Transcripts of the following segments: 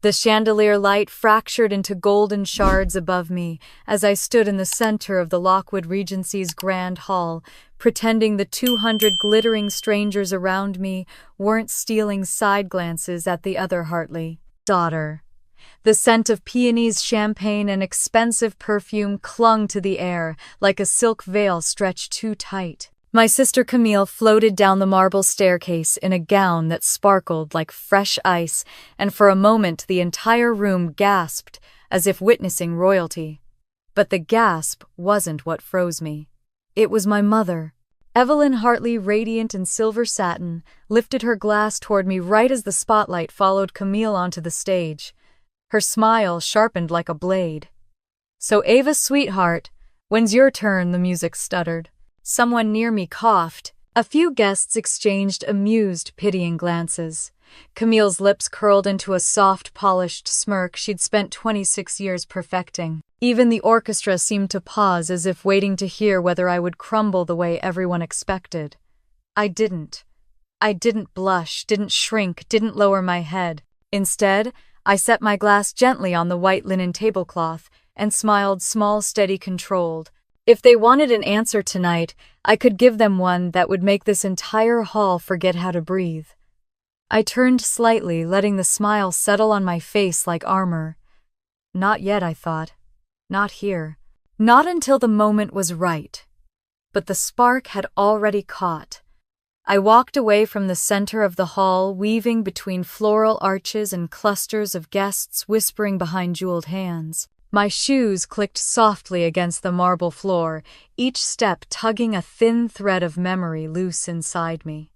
The chandelier light fractured into golden shards above me as I stood in the center of the Lockwood Regency's grand hall, pretending the 200 glittering strangers around me weren't stealing side glances at the other Hartley daughter. The scent of peonies, champagne, and expensive perfume clung to the air like a silk veil stretched too tight. My sister Camille floated down the marble staircase in a gown that sparkled like fresh ice, and for a moment the entire room gasped as if witnessing royalty. But the gasp wasn't what froze me. It was my mother. Evelyn Hartley, radiant in silver satin, lifted her glass toward me right as the spotlight followed Camille onto the stage. Her smile sharpened like a blade. "So Ava, sweetheart, when's your turn?" the music stuttered. Someone near me coughed. A few guests exchanged amused, pitying glances. Camille's lips curled into a soft, polished smirk she'd spent 26 years perfecting. Even the orchestra seemed to pause as if waiting to hear whether I would crumble the way everyone expected. I didn't. I didn't blush, didn't shrink, didn't lower my head. Instead, I set my glass gently on the white linen tablecloth and smiled small, steady, controlled. If they wanted an answer tonight, I could give them one that would make this entire hall forget how to breathe. I turned slightly, letting the smile settle on my face like armor. Not yet, I thought. Not here. Not until the moment was right. But the spark had already caught. I walked away from the center of the hall, weaving between floral arches and clusters of guests whispering behind jeweled hands. My shoes clicked softly against the marble floor, each step tugging a thin thread of memory loose inside me.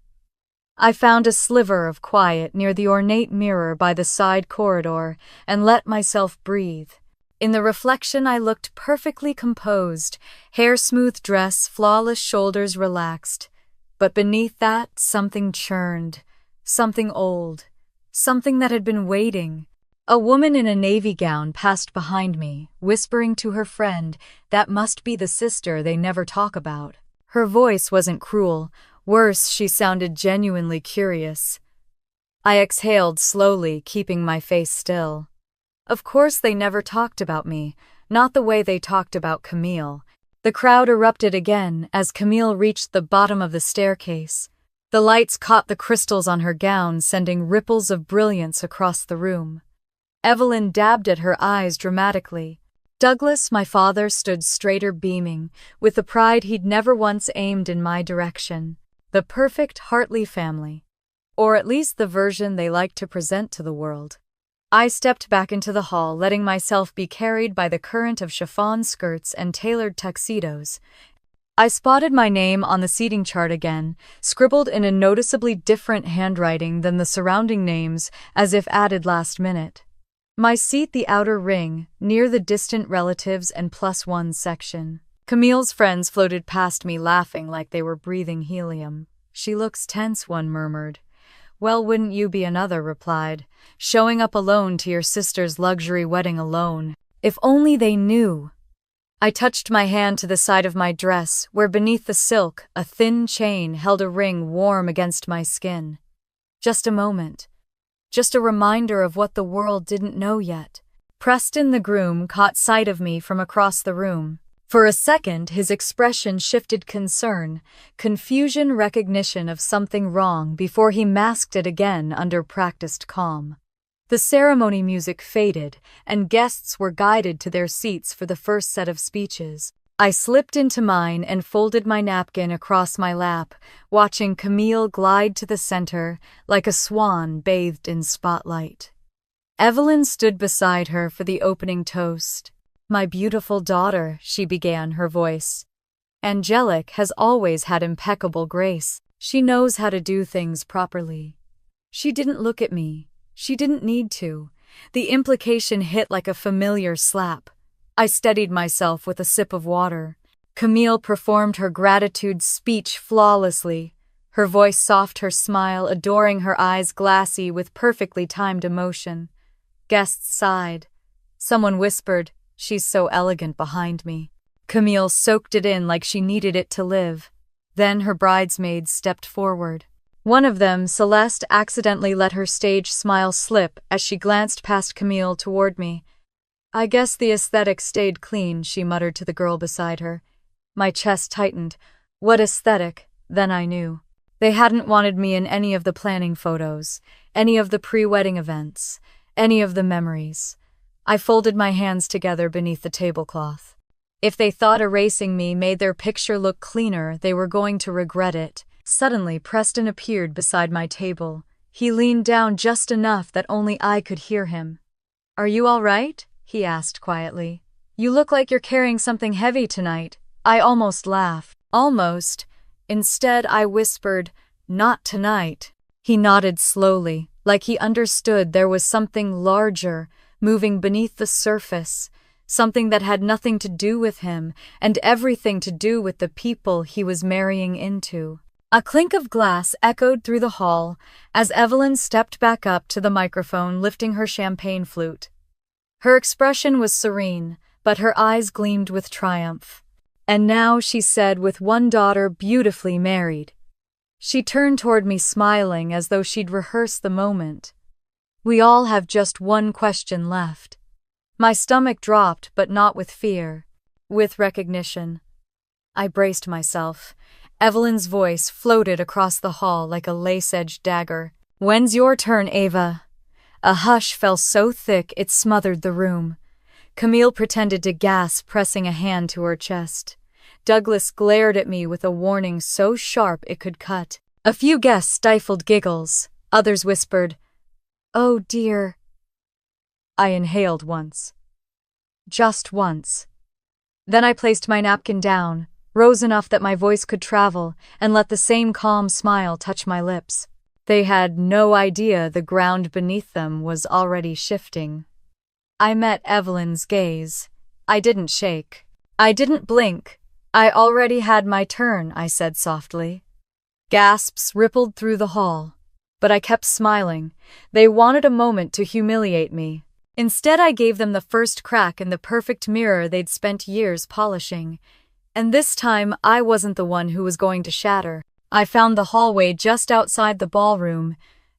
I found a sliver of quiet near the ornate mirror by the side corridor and let myself breathe. In the reflection, I looked perfectly composed, hair-smooth dress, flawless shoulders relaxed. But beneath that, something churned, something old, something that had been waiting. A woman in a navy gown passed behind me, whispering to her friend, "That must be the sister they never talk about." Her voice wasn't cruel. Worse, she sounded genuinely curious. I exhaled slowly, keeping my face still. Of course they never talked about me, not the way they talked about Camille. The crowd erupted again as Camille reached the bottom of the staircase. The lights caught the crystals on her gown, sending ripples of brilliance across the room. Evelyn dabbed at her eyes dramatically. Douglas, my father, stood straighter, beaming, with the pride he'd never once aimed in my direction. The perfect Hartley family. Or at least the version they liked to present to the world. I stepped back into the hall, letting myself be carried by the current of chiffon skirts and tailored tuxedos. I spotted my name on the seating chart again, scribbled in a noticeably different handwriting than the surrounding names, as if added last minute. My seat, the outer ring, near the distant relatives and +1 section. Camille's friends floated past me, laughing like they were breathing helium. "She looks tense," one murmured. "Well, wouldn't you be?" another replied. "Showing up alone to your sister's luxury wedding alone. If only they knew." I touched my hand to the side of my dress, where beneath the silk, a thin chain held a ring warm against my skin. Just a moment. Just a reminder of what the world didn't know yet. Preston, the groom, caught sight of me from across the room. For a second, his expression shifted concern, confusion, recognition of something wrong before he masked it again under practiced calm. The ceremony music faded, and guests were guided to their seats for the first set of speeches. I slipped into mine and folded my napkin across my lap, watching Camille glide to the center like a swan bathed in spotlight. Evelyn stood beside her for the opening toast. "My beautiful daughter," she began, her voice. "Angelic has always had impeccable grace. She knows how to do things properly." She didn't look at me. She didn't need to. The implication hit like a familiar slap. I steadied myself with a sip of water. Camille performed her gratitude speech flawlessly, her voice soft, her smile adoring, her eyes glassy with perfectly timed emotion. Guests sighed. Someone whispered, "She's so elegant," behind me. Camille soaked it in like she needed it to live. Then her bridesmaids stepped forward. One of them, Celeste, accidentally let her stage smile slip as she glanced past Camille toward me. "I guess the aesthetic stayed clean," she muttered to the girl beside her. My chest tightened. What aesthetic? Then I knew. They hadn't wanted me in any of the planning photos, any of the pre-wedding events, any of the memories. I folded my hands together beneath the tablecloth. If they thought erasing me made their picture look cleaner, they were going to regret it. Suddenly, Preston appeared beside my table. He leaned down just enough that only I could hear him. "Are you all right?" he asked quietly. "You look like you're carrying something heavy tonight." I almost laughed. Almost. Instead, I whispered, "Not tonight." He nodded slowly, like he understood there was something larger, moving beneath the surface, something that had nothing to do with him and everything to do with the people he was marrying into. A clink of glass echoed through the hall as Evelyn stepped back up to the microphone, lifting her champagne flute. Her expression was serene, but her eyes gleamed with triumph. "And now," she said, "with one daughter beautifully married." She turned toward me smiling as though she'd rehearsed the moment. "We all have just one question left." My stomach dropped, but not with fear, with recognition. I braced myself. Evelyn's voice floated across the hall like a lace-edged dagger. "When's your turn, Ava?" A hush fell so thick it smothered the room. Camille pretended to gasp, pressing a hand to her chest. Douglas glared at me with a warning so sharp it could cut. A few guests stifled giggles. Others whispered, "Oh dear." I inhaled once. Just once. Then I placed my napkin down, rose enough that my voice could travel, and let the same calm smile touch my lips. They had no idea the ground beneath them was already shifting. I met Evelyn's gaze. I didn't shake. I didn't blink. "I already had my turn," I said softly. Gasps rippled through the hall, but I kept smiling. They wanted a moment to humiliate me. Instead, I gave them the first crack in the perfect mirror they'd spent years polishing. And this time, I wasn't the one who was going to shatter. I found the hallway just outside the ballroom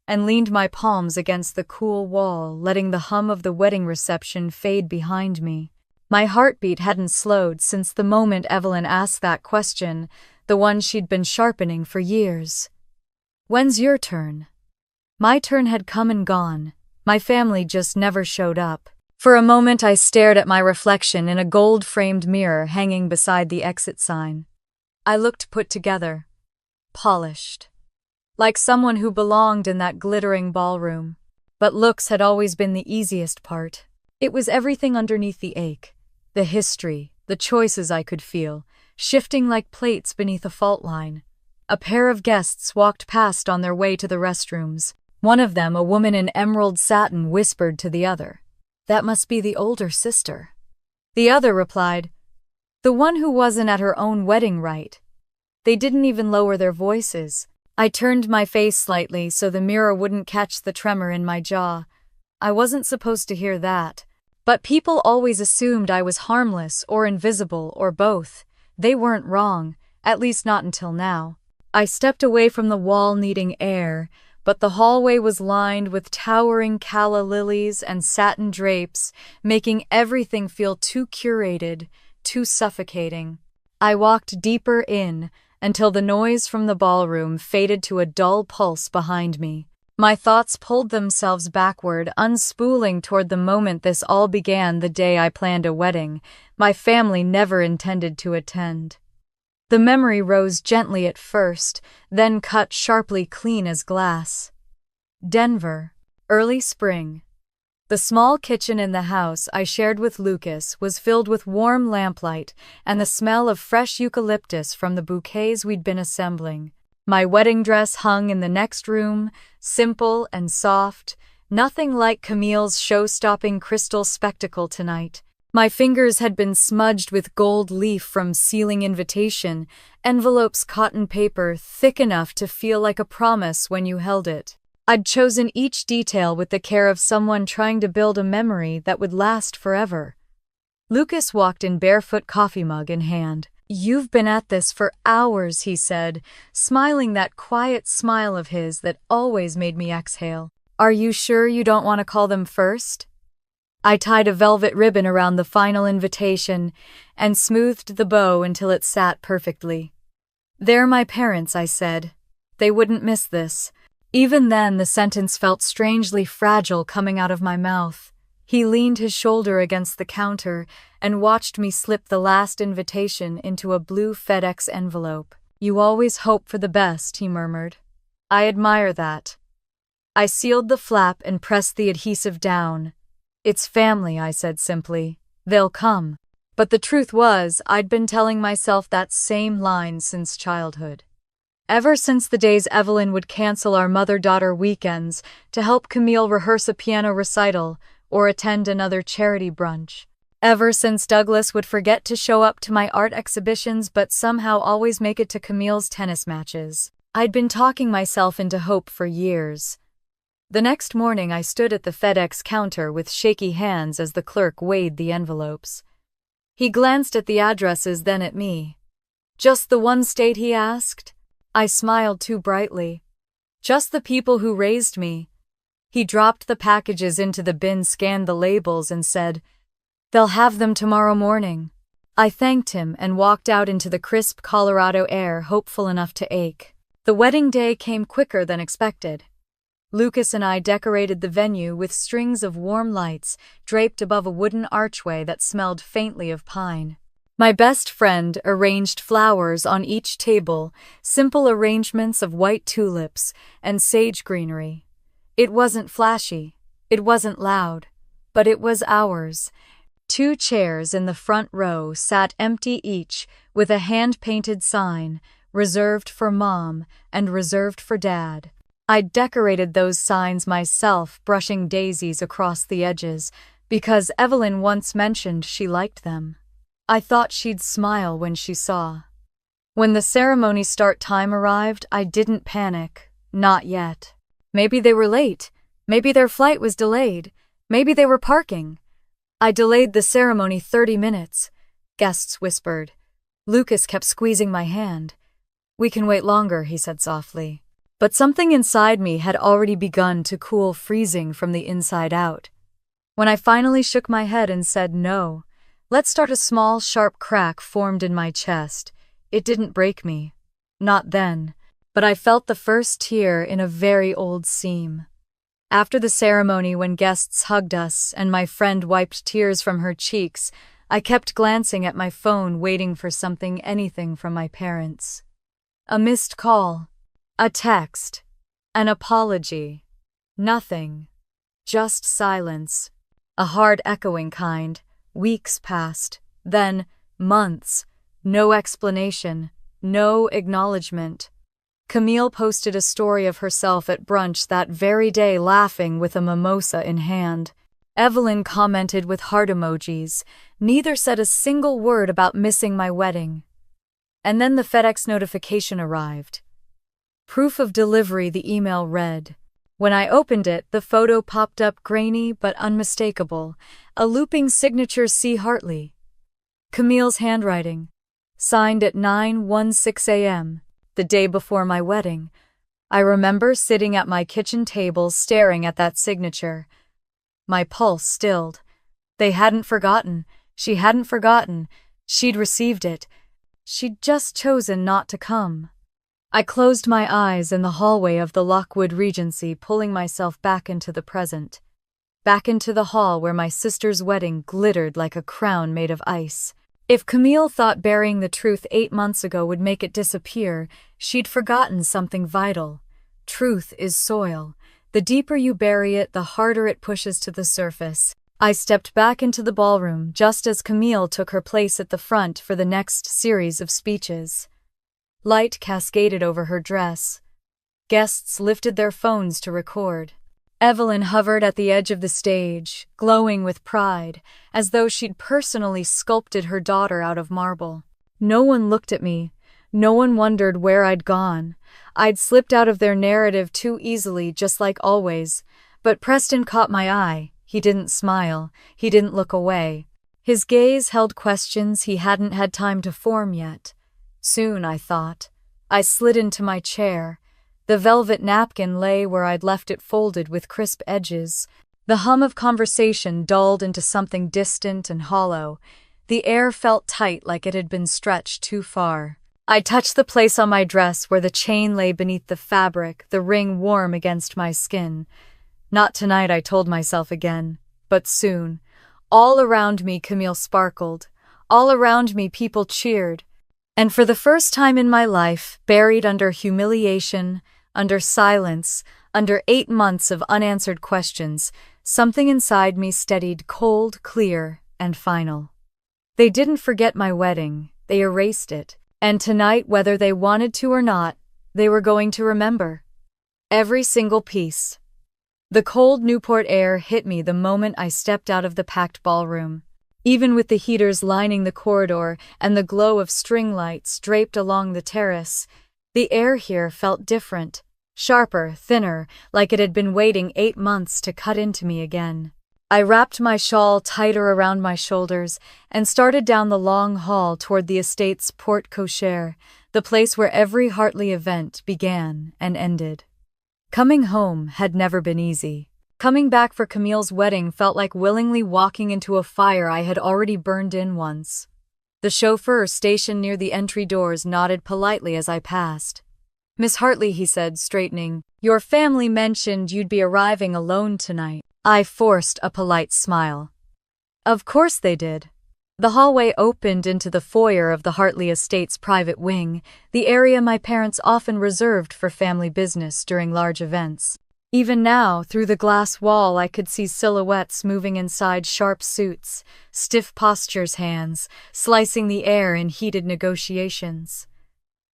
and leaned my palms against the cool wall, letting the hum of the wedding reception fade behind me. My heartbeat hadn't slowed since the moment Evelyn asked that question, the one she'd been sharpening for years. "When's your turn?" My turn had come and gone. My family just never showed up. For a moment I stared at my reflection in a gold-framed mirror hanging beside the exit sign. I looked put together, polished, like someone who belonged in that glittering ballroom. But looks had always been the easiest part. It was everything underneath the ache, the history, the choices I could feel, shifting like plates beneath a fault line. A pair of guests walked past on their way to the restrooms. One of them, a woman in emerald satin, whispered to the other, "That must be the older sister." The other replied, "The one who wasn't at her own wedding rite." They didn't even lower their voices. I turned my face slightly so the mirror wouldn't catch the tremor in my jaw. I wasn't supposed to hear that. But people always assumed I was harmless or invisible or both. They weren't wrong, at least not until now. I stepped away from the wall needing air, but the hallway was lined with towering calla lilies and satin drapes, making everything feel too curated, too suffocating. I walked deeper in until the noise from the ballroom faded to a dull pulse behind me. My thoughts pulled themselves backward, unspooling toward the moment this all began, the day I planned a wedding my family never intended to attend. The memory rose gently at first, then cut sharply clean as glass. Denver, early spring. The small kitchen in the house I shared with Lucas was filled with warm lamplight and the smell of fresh eucalyptus from the bouquets we'd been assembling. My wedding dress hung in the next room, simple and soft, nothing like Camille's show-stopping crystal spectacle tonight. My fingers had been smudged with gold leaf from sealing invitation, envelopes cotton paper thick enough to feel like a promise when you held it. I'd chosen each detail with the care of someone trying to build a memory that would last forever. Lucas walked in, barefoot, coffee mug in hand. "You've been at this for hours," he said, smiling that quiet smile of his that always made me exhale. "Are you sure you don't want to call them first?" I tied a velvet ribbon around the final invitation and smoothed the bow until it sat perfectly. "They're my parents," I said. "They wouldn't miss this." Even then, the sentence felt strangely fragile coming out of my mouth. He leaned his shoulder against the counter and watched me slip the last invitation into a blue FedEx envelope. "You always hope for the best," he murmured. "I admire that." I sealed the flap and pressed the adhesive down. "It's family," I said simply. "They'll come." But the truth was, I'd been telling myself that same line since childhood. Ever since the days Evelyn would cancel our mother-daughter weekends to help Camille rehearse a piano recital or attend another charity brunch. Ever since Douglas would forget to show up to my art exhibitions but somehow always make it to Camille's tennis matches. I'd been talking myself into hope for years. The next morning I stood at the FedEx counter with shaky hands as the clerk weighed the envelopes. He glanced at the addresses, then at me. "Just the one state?" he asked. I smiled too brightly. "Just the people who raised me." He dropped the packages into the bin, scanned the labels, and said, "They'll have them tomorrow morning." I thanked him and walked out into the crisp Colorado air, hopeful enough to ache. The wedding day came quicker than expected. Lucas and I decorated the venue with strings of warm lights draped above a wooden archway that smelled faintly of pine. My best friend arranged flowers on each table, simple arrangements of white tulips and sage greenery. It wasn't flashy, it wasn't loud, but it was ours. 2 chairs in the front row sat empty each, with a hand-painted sign, "Reserved for Mom" and "Reserved for Dad." I decorated those signs myself, brushing daisies across the edges, because Evelyn once mentioned she liked them. I thought she'd smile when she saw. When the ceremony start time arrived, I didn't panic. Not yet. Maybe they were late. Maybe their flight was delayed. Maybe they were parking. I delayed the ceremony 30 minutes. Guests whispered. Lucas kept squeezing my hand. "We can wait longer," he said softly. But something inside me had already begun to cool, freezing from the inside out. When I finally shook my head and said no, let's start, a small, sharp crack formed in my chest. It didn't break me. Not then. But I felt the first tear in a very old seam. After the ceremony, when guests hugged us and my friend wiped tears from her cheeks, I kept glancing at my phone, waiting for something, anything from my parents. A missed call. A text. An apology. Nothing. Just silence. A hard echoing kind. Weeks passed. Then months. No explanation. No acknowledgement. Camille posted a story of herself at brunch that very day, laughing with a mimosa in hand. Evelyn commented with heart emojis. Neither said a single word about missing my wedding. And then the FedEx notification arrived. Proof of delivery, the email read. When I opened it, the photo popped up, grainy but unmistakable. A looping signature, C. Hartley. Camille's handwriting. Signed at 9:16 a.m., the day before my wedding. I remember sitting at my kitchen table staring at that signature. My pulse stilled. They hadn't forgotten. She hadn't forgotten. She'd received it. She'd just chosen not to come. I closed my eyes in the hallway of the Lockwood Regency, pulling myself back into the present. Back into the hall where my sister's wedding glittered like a crown made of ice. If Camille thought burying the truth 8 months ago would make it disappear, she'd forgotten something vital. Truth is soil. The deeper you bury it, the harder it pushes to the surface. I stepped back into the ballroom just as Camille took her place at the front for the next series of speeches. Light cascaded over her dress. Guests lifted their phones to record. Evelyn hovered at the edge of the stage, glowing with pride, as though she'd personally sculpted her daughter out of marble. No one looked at me. No one wondered where I'd gone. I'd slipped out of their narrative too easily, just like always. But Preston caught my eye. He didn't smile. He didn't look away. His gaze held questions he hadn't had time to form yet. Soon, I thought. I slid into my chair. The velvet napkin lay where I'd left it, folded with crisp edges. The hum of conversation dulled into something distant and hollow. The air felt tight, like it had been stretched too far. I touched the place on my dress where the chain lay beneath the fabric, the ring warm against my skin. Not tonight, I told myself again, but soon. All around me, Camille sparkled. All around me, people cheered. And for the first time in my life, buried under humiliation, under silence, under 8 months of unanswered questions, something inside me steadied, cold, clear, and final. They didn't forget my wedding, they erased it. And tonight, whether they wanted to or not, they were going to remember. Every single piece. The cold Newport air hit me the moment I stepped out of the packed ballroom. Even with the heaters lining the corridor and the glow of string lights draped along the terrace, the air here felt different, sharper, thinner, like it had been waiting 8 months to cut into me again. I wrapped my shawl tighter around my shoulders and started down the long hall toward the estate's porte cochere, the place where every Hartley event began and ended. Coming home had never been easy. Coming back for Camille's wedding felt like willingly walking into a fire I had already burned in once. The chauffeur stationed near the entry doors nodded politely as I passed. "Miss Hartley," he said, straightening, "your family mentioned you'd be arriving alone tonight." I forced a polite smile. Of course they did. The hallway opened into the foyer of the Hartley estate's private wing, the area my parents often reserved for family business during large events. Even now, through the glass wall, I could see silhouettes moving inside sharp suits, stiff postures, hands, slicing the air in heated negotiations.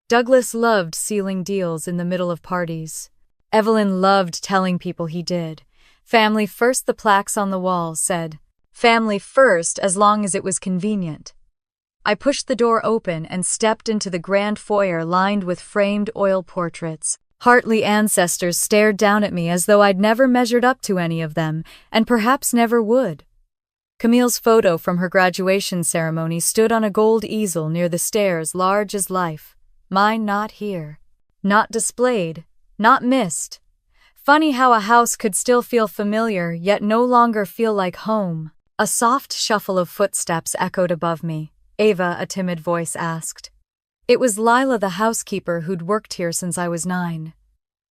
Douglas loved sealing deals in the middle of parties. Evelyn loved telling people he did. Family first, the plaques on the wall said. Family first, as long as it was convenient. I pushed the door open and stepped into the grand foyer lined with framed oil portraits. Hartley ancestors stared down at me as though I'd never measured up to any of them, and perhaps never would. Camille's photo from her graduation ceremony stood on a gold easel near the stairs, large as life. Mine not here. Not displayed. Not missed. Funny how a house could still feel familiar, yet no longer feel like home. A soft shuffle of footsteps echoed above me. "Ava," a timid voice asked. It was Lila, the housekeeper who'd worked here since I was 9.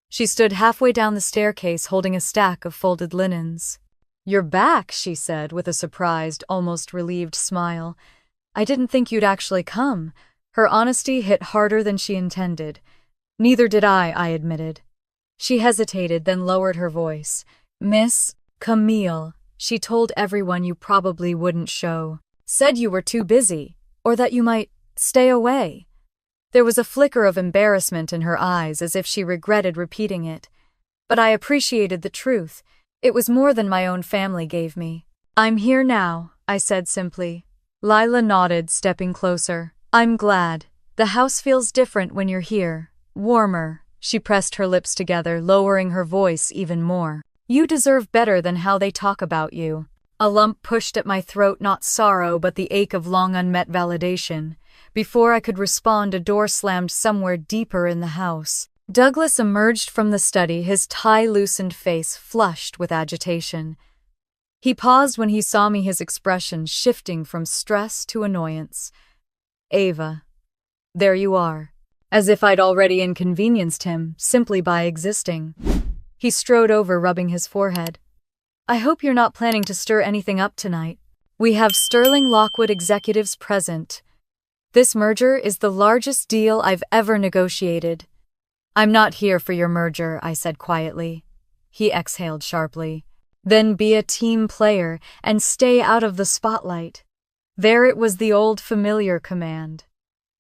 She stood halfway down the staircase holding a stack of folded linens. "You're back," she said with a surprised, almost relieved smile. "I didn't think you'd actually come." Her honesty hit harder than she intended. "Neither did I admitted." She hesitated, then lowered her voice. "Miss Camille, she told everyone you probably wouldn't show. Said you were too busy, or that you might stay away." There was a flicker of embarrassment in her eyes, as if she regretted repeating it. But I appreciated the truth. It was more than my own family gave me. "I'm here now," I said simply. Lila nodded, stepping closer. "I'm glad. The house feels different when you're here. Warmer." She pressed her lips together, lowering her voice even more. "You deserve better than how they talk about you." A lump pushed at my throat, not sorrow, but the ache of long unmet validation. Before I could respond, a door slammed somewhere deeper in the house. Douglas emerged from the study, his tie-loosened face flushed with agitation. He paused when he saw me, his expression shifting from stress to annoyance. "Ava, there you are." As if I'd already inconvenienced him, simply by existing. He strode over, rubbing his forehead. "I hope you're not planning to stir anything up tonight. We have Sterling Lockwood executives present. This merger is the largest deal I've ever negotiated." "I'm not here for your merger," I said quietly. He exhaled sharply. "Then be a team player and stay out of the spotlight." There it was, the old familiar command.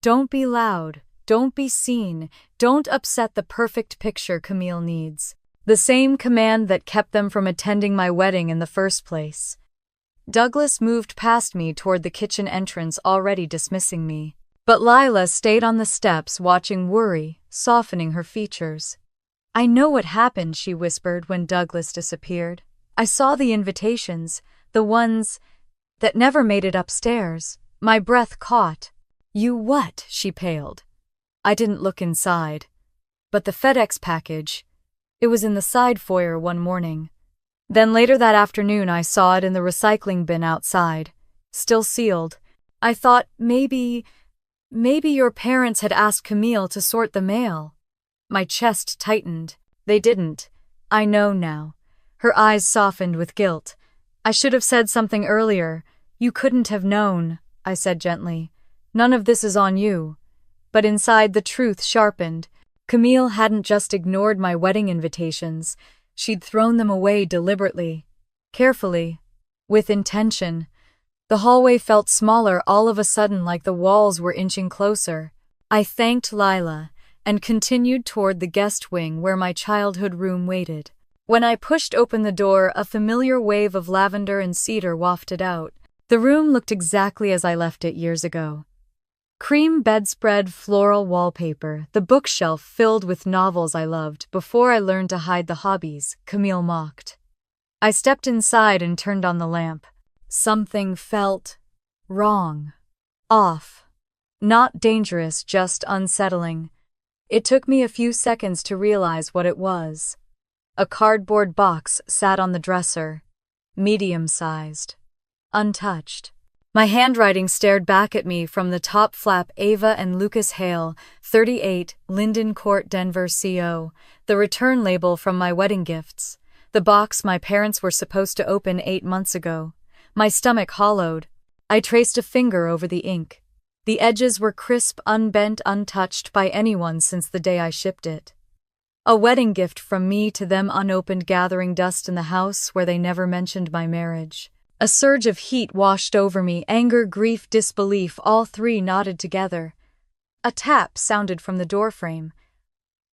Don't be loud. Don't be seen. Don't upset the perfect picture Camille needs. The same command that kept them from attending my wedding in the first place. Douglas moved past me toward the kitchen entrance, already dismissing me. But Lila stayed on the steps, watching, worry softening her features. "I know what happened," she whispered when Douglas disappeared. "I saw the invitations, the ones that never made it upstairs. My breath caught. You what? She paled. I didn't look inside. But the FedEx package, it was in the side foyer one morning. Then later that afternoon I saw it in the recycling bin outside, still sealed. I thought maybe your parents had asked Camille to sort the mail. My chest tightened. They didn't. I know now. Her eyes softened with guilt. I should have said something earlier. You couldn't have known, I said gently. None of this is on you. But inside the truth sharpened. Camille hadn't just ignored my wedding invitations. She'd thrown them away deliberately, carefully, with intention. The hallway felt smaller all of a sudden, like the walls were inching closer. I thanked Lila and continued toward the guest wing where my childhood room waited. When I pushed open the door, a familiar wave of lavender and cedar wafted out. The room looked exactly as I left it years ago. Cream bedspread, floral wallpaper, the bookshelf filled with novels I loved before I learned to hide the hobbies Camille mocked. I stepped inside and turned on the lamp. Something felt wrong. Off. Not dangerous, just unsettling. It took me a few seconds to realize what it was. A cardboard box sat on the dresser, medium-sized, untouched. My handwriting stared back at me from the top flap. Ava and Lucas Hale, 38, Linden Court, Denver, CO. The return label from my wedding gifts. The box my parents were supposed to open 8 months ago. My stomach hollowed. I traced a finger over the ink. The edges were crisp, unbent, untouched by anyone since the day I shipped it. A wedding gift from me to them, unopened, gathering dust in the house where they never mentioned my marriage. A surge of heat washed over me, anger, grief, disbelief, all three knotted together. A tap sounded from the doorframe.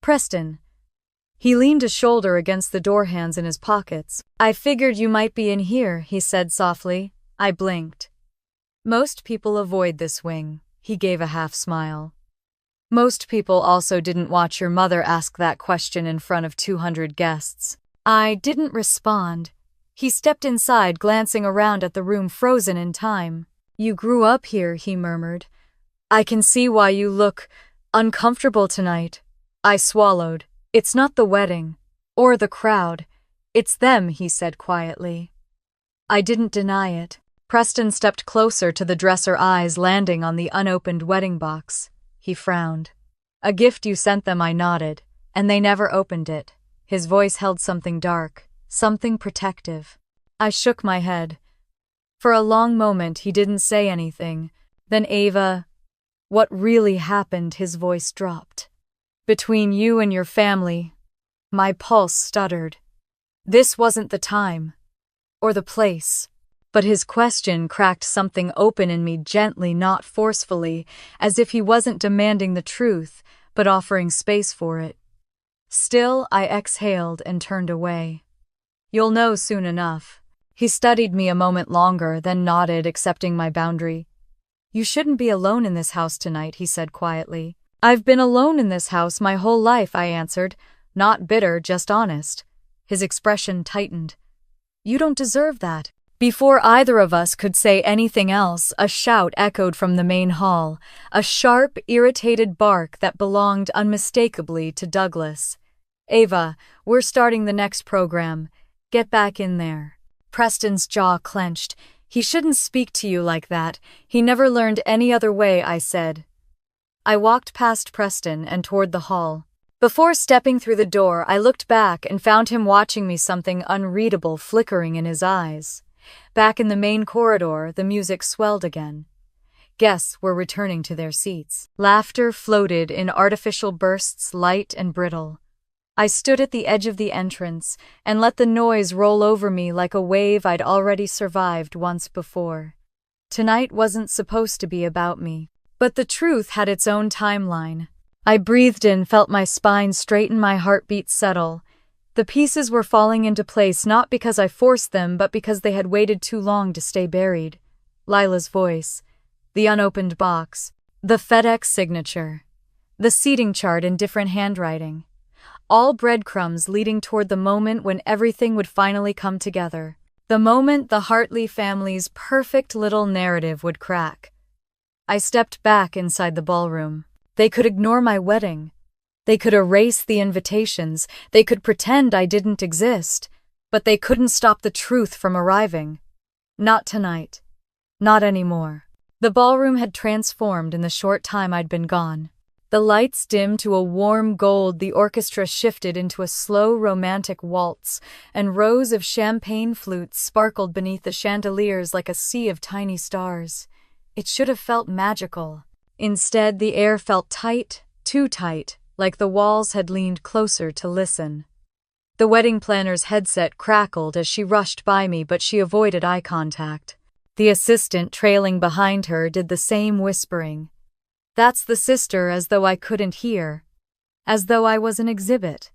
Preston. He leaned a shoulder against the door, hands in his pockets. I figured you might be in here, he said softly. I blinked. Most people avoid this wing, he gave a half smile. Most people also didn't watch your mother ask that question in front of 200 guests. I didn't respond. He stepped inside, glancing around at the room, frozen in time. You grew up here, he murmured. I can see why you look uncomfortable tonight. I swallowed. It's not the wedding, or the crowd. It's them, he said quietly. I didn't deny it. Preston stepped closer to the dresser, eyes landing on the unopened wedding box. He frowned. A gift you sent them, I nodded, and they never opened it. His voice held something dark, something protective. I shook my head. For a long moment he didn't say anything. Then Ava, what really happened? His voice dropped. Between you and your family. My pulse stuttered. This wasn't the time. Or the place. But his question cracked something open in me, gently, not forcefully, as if he wasn't demanding the truth, but offering space for it. Still, I exhaled and turned away. You'll know soon enough. He studied me a moment longer, then nodded, accepting my boundary. You shouldn't be alone in this house tonight, he said quietly. I've been alone in this house my whole life, I answered, not bitter, just honest. His expression tightened. You don't deserve that. Before either of us could say anything else, a shout echoed from the main hall, a sharp, irritated bark that belonged unmistakably to Douglas. Ava, we're starting the next program. Get back in there. Preston's jaw clenched. He shouldn't speak to you like that. He never learned any other way, I said. I walked past Preston and toward the hall. Before stepping through the door, I looked back and found him watching me, something unreadable flickering in his eyes. Back in the main corridor, the music swelled again. Guests were returning to their seats. Laughter floated in artificial bursts, light and brittle. I stood at the edge of the entrance and let the noise roll over me like a wave I'd already survived once before. Tonight wasn't supposed to be about me, but the truth had its own timeline. I breathed in, felt my spine straighten, my heartbeat settle. The pieces were falling into place, not because I forced them, but because they had waited too long to stay buried. Lila's voice, the unopened box, the FedEx signature, the seating chart in different handwriting. All breadcrumbs leading toward the moment when everything would finally come together. The moment the Hartley family's perfect little narrative would crack. I stepped back inside the ballroom. They could ignore my wedding. They could erase the invitations. They could pretend I didn't exist. But they couldn't stop the truth from arriving. Not tonight. Not anymore. The ballroom had transformed in the short time I'd been gone. The lights dimmed to a warm gold, the orchestra shifted into a slow romantic waltz, and rows of champagne flutes sparkled beneath the chandeliers like a sea of tiny stars. It should have felt magical. Instead, the air felt tight, too tight, like the walls had leaned closer to listen. The wedding planner's headset crackled as she rushed by me, but she avoided eye contact. The assistant trailing behind her did the same, whispering. That's the sister, as though I couldn't hear. As though I was an exhibit.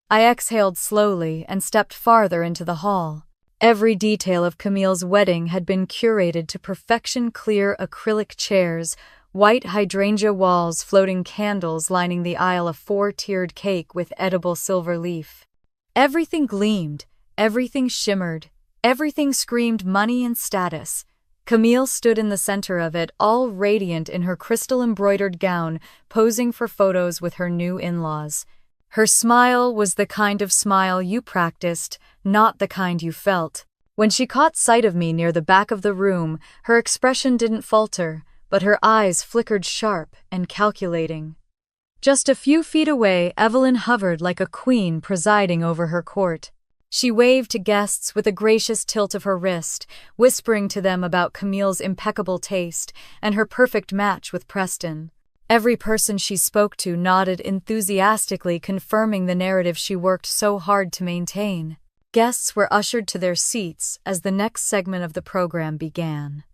I exhaled slowly and stepped farther into the hall. Every detail of Camille's wedding had been curated to perfection: clear acrylic chairs, white hydrangea walls, floating candles lining the aisle, a four-tiered cake with edible silver leaf. Everything gleamed, everything shimmered, everything screamed money and status. Camille stood in the center of it, all radiant in her crystal-embroidered gown, posing for photos with her new in-laws. Her smile was the kind of smile you practiced, not the kind you felt. When she caught sight of me near the back of the room, her expression didn't falter, but her eyes flickered sharp and calculating. Just a few feet away, Evelyn hovered like a queen presiding over her court. She waved to guests with a gracious tilt of her wrist, whispering to them about Camille's impeccable taste and her perfect match with Preston. Every person she spoke to nodded enthusiastically, confirming the narrative she worked so hard to maintain. Guests were ushered to their seats as the next segment of the program began.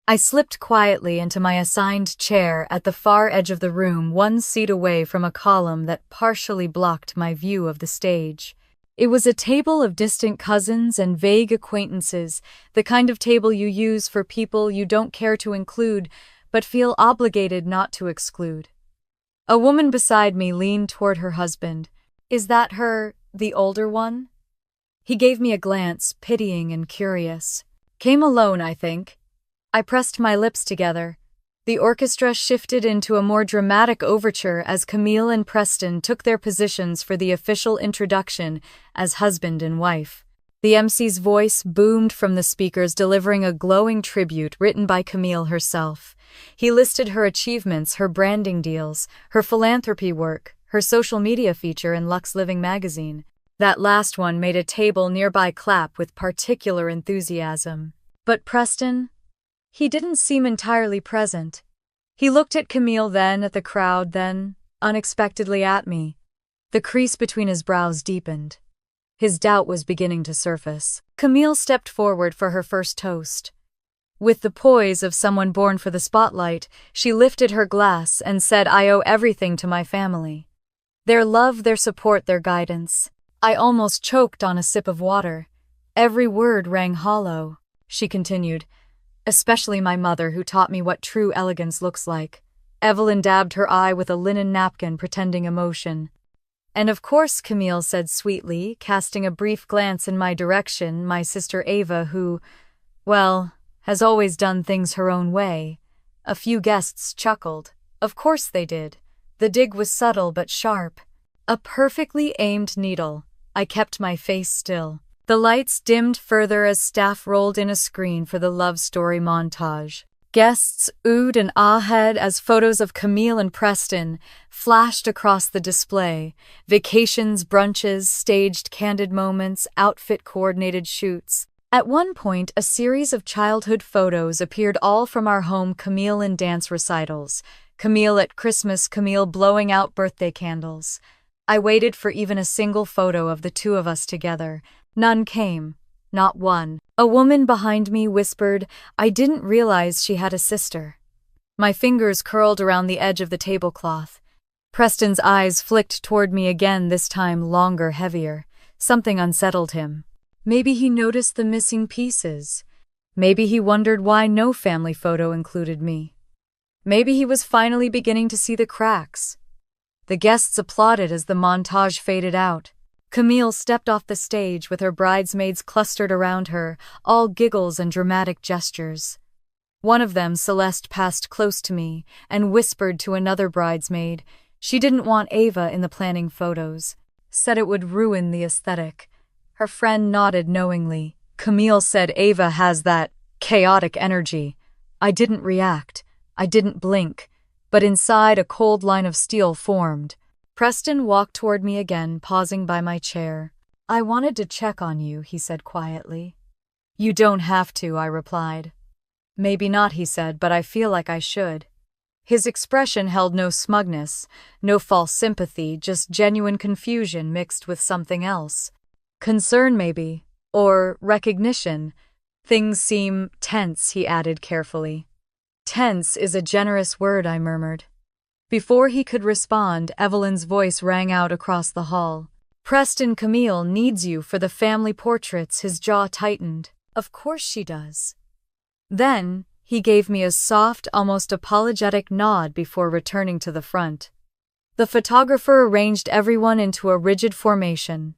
I slipped quietly into my assigned chair at the far edge of the room, one seat away from a column that partially blocked my view of the stage. It was a table of distant cousins and vague acquaintances, the kind of table you use for people you don't care to include, but feel obligated not to exclude. A woman beside me leaned toward her husband. Is that her, the older one? He gave me a glance, pitying and curious. Came alone, I think. I pressed my lips together. The orchestra shifted into a more dramatic overture as Camille and Preston took their positions for the official introduction as husband and wife. The MC's voice boomed from the speakers, delivering a glowing tribute written by Camille herself. He listed her achievements, her branding deals, her philanthropy work, her social media feature in Lux Living magazine. That last one made a table nearby clap with particular enthusiasm. But Preston? He didn't seem entirely present. He looked at Camille, then at the crowd, then, unexpectedly, at me. The crease between his brows deepened. His doubt was beginning to surface. Camille stepped forward for her first toast. With the poise of someone born for the spotlight, she lifted her glass and said, I owe everything to my family. Their love, their support, their guidance. I almost choked on a sip of water. Every word rang hollow. She continued, especially my mother, who taught me what true elegance looks like. Evelyn dabbed her eye with a linen napkin, pretending emotion. And of course, Camille said sweetly, casting a brief glance in my direction, my sister Ava, who, well, has always done things her own way. A few guests chuckled. Of course they did. The dig was subtle but sharp. A perfectly aimed needle. I kept my face still. The lights dimmed further as staff rolled in a screen for the love story montage. Guests oohed and ahed as photos of Camille and Preston flashed across the display. Vacations, brunches, staged candid moments, outfit-coordinated shoots. At one point, a series of childhood photos appeared, all from our home: Camille in dance recitals, Camille at Christmas, Camille blowing out birthday candles. I waited for even a single photo of the two of us together. None came. Not one. A woman behind me whispered, I didn't realize she had a sister. My fingers curled around the edge of the tablecloth. Preston's eyes flicked toward me again, this time longer, heavier. Something unsettled him. Maybe he noticed the missing pieces. Maybe he wondered why no family photo included me. Maybe he was finally beginning to see the cracks. The guests applauded as the montage faded out. Camille stepped off the stage with her bridesmaids clustered around her, all giggles and dramatic gestures. One of them, Celeste, passed close to me and whispered to another bridesmaid. She didn't want Ava in the planning photos, said it would ruin the aesthetic. Her friend nodded knowingly. Camille said Ava has that chaotic energy. I didn't react. I didn't blink. But inside, a cold line of steel formed. Preston walked toward me again, pausing by my chair. I wanted to check on you, he said quietly. You don't have to, I replied. Maybe not, he said, but I feel like I should. His expression held no smugness, no false sympathy, just genuine confusion mixed with something else. Concern, maybe. Or recognition. Things seem tense, he added carefully. Tense is a generous word, I murmured. Before he could respond, Evelyn's voice rang out across the hall. Preston, Camille needs you for the family portraits. His jaw tightened. Of course she does. Then, he gave me a soft, almost apologetic nod before returning to the front. The photographer arranged everyone into a rigid formation.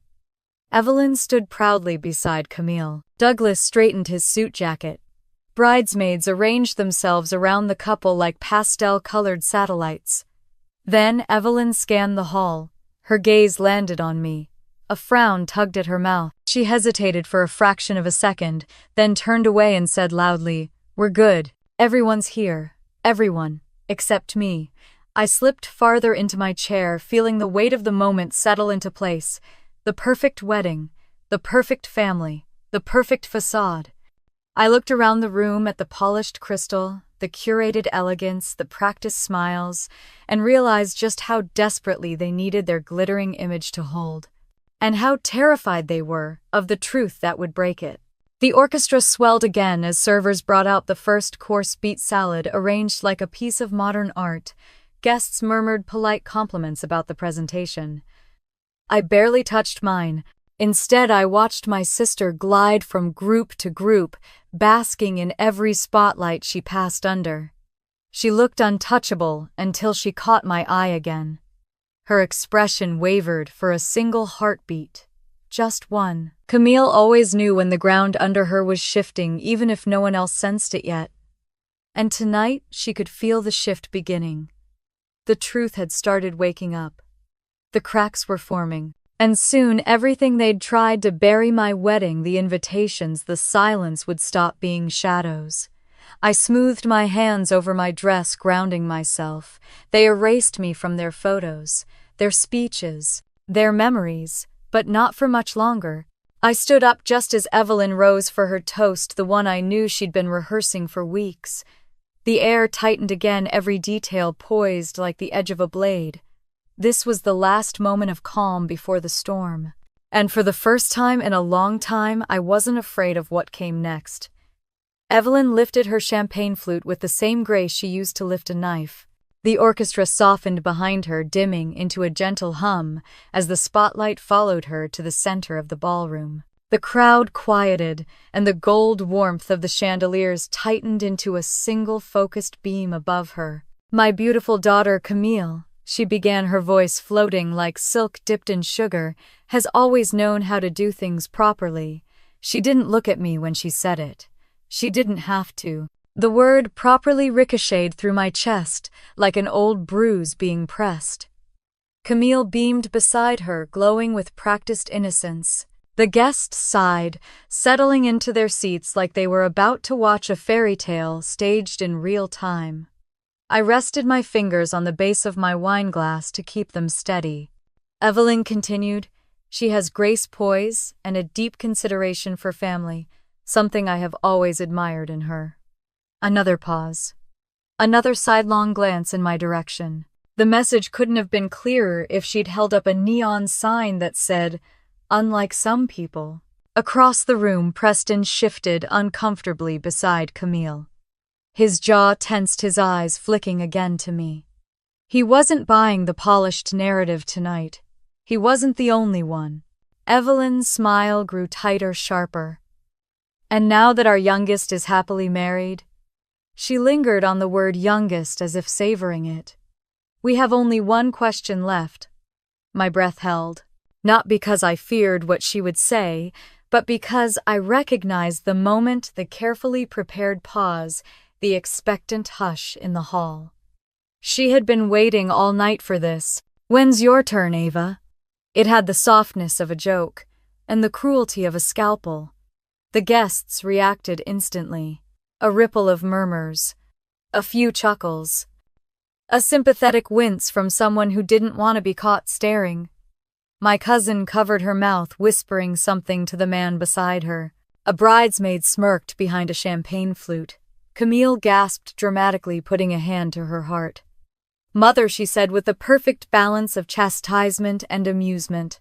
Evelyn stood proudly beside Camille. Douglas straightened his suit jacket. Bridesmaids arranged themselves around the couple like pastel-colored satellites. Then Evelyn scanned the hall. Her gaze landed on me. A frown tugged at her mouth. She hesitated for a fraction of a second, then turned away and said loudly, We're good. Everyone's here. Everyone. Except me. I slipped farther into my chair, feeling the weight of the moment settle into place. The perfect wedding. The perfect family. The perfect facade. I looked around the room at the polished crystal, the curated elegance, the practiced smiles, and realized just how desperately they needed their glittering image to hold. And how terrified they were of the truth that would break it. The orchestra swelled again as servers brought out the first-course beet salad arranged like a piece of modern art. Guests murmured polite compliments about the presentation. I barely touched mine. Instead, I watched my sister glide from group to group, basking in every spotlight she passed under. She looked untouchable until she caught my eye again. Her expression wavered for a single heartbeat. Just one. Camille always knew when the ground under her was shifting, even if no one else sensed it yet. And tonight, she could feel the shift beginning. The truth had started waking up. The cracks were forming. And soon everything they'd tried to bury my wedding, the invitations, the silence, would stop being shadows. I smoothed my hands over my dress, grounding myself. They erased me from their photos, their speeches, their memories, but not for much longer. I stood up just as Evelyn rose for her toast, the one I knew she'd been rehearsing for weeks. The air tightened again, every detail poised like the edge of a blade. This was the last moment of calm before the storm. And for the first time in a long time, I wasn't afraid of what came next. Evelyn lifted her champagne flute with the same grace she used to lift a knife. The orchestra softened behind her, dimming into a gentle hum as the spotlight followed her to the center of the ballroom. The crowd quieted, and the gold warmth of the chandeliers tightened into a single focused beam above her. My beautiful daughter, Camille, she began, her voice floating like silk dipped in sugar, has always known how to do things properly. She didn't look at me when she said it. She didn't have to. The word properly ricocheted through my chest, like an old bruise being pressed. Camille beamed beside her, glowing with practiced innocence. The guests sighed, settling into their seats like they were about to watch a fairy tale staged in real time. I rested my fingers on the base of my wine glass to keep them steady. Evelyn continued, She has grace, poise, and a deep consideration for family, something I have always admired in her. Another pause. Another sidelong glance in my direction. The message couldn't have been clearer if she'd held up a neon sign that said, Unlike some people. Across the room, Preston shifted uncomfortably beside Camille. His jaw tensed, his eyes flicking again to me. He wasn't buying the polished narrative tonight. He wasn't the only one. Evelyn's smile grew tighter, sharper. And now that our youngest is happily married, she lingered on the word youngest as if savoring it. We have only one question left. My breath held. Not because I feared what she would say, but because I recognized the moment, the carefully prepared pause, the expectant hush in the hall. She had been waiting all night for this. "When's your turn, Ava?" It had the softness of a joke, and the cruelty of a scalpel. The guests reacted instantly. A ripple of murmurs, a few chuckles, a sympathetic wince from someone who didn't want to be caught staring. My cousin covered her mouth, whispering something to the man beside her. A bridesmaid smirked behind a champagne flute. Camille gasped dramatically, putting a hand to her heart. "Mother," she said with the perfect balance of chastisement and amusement.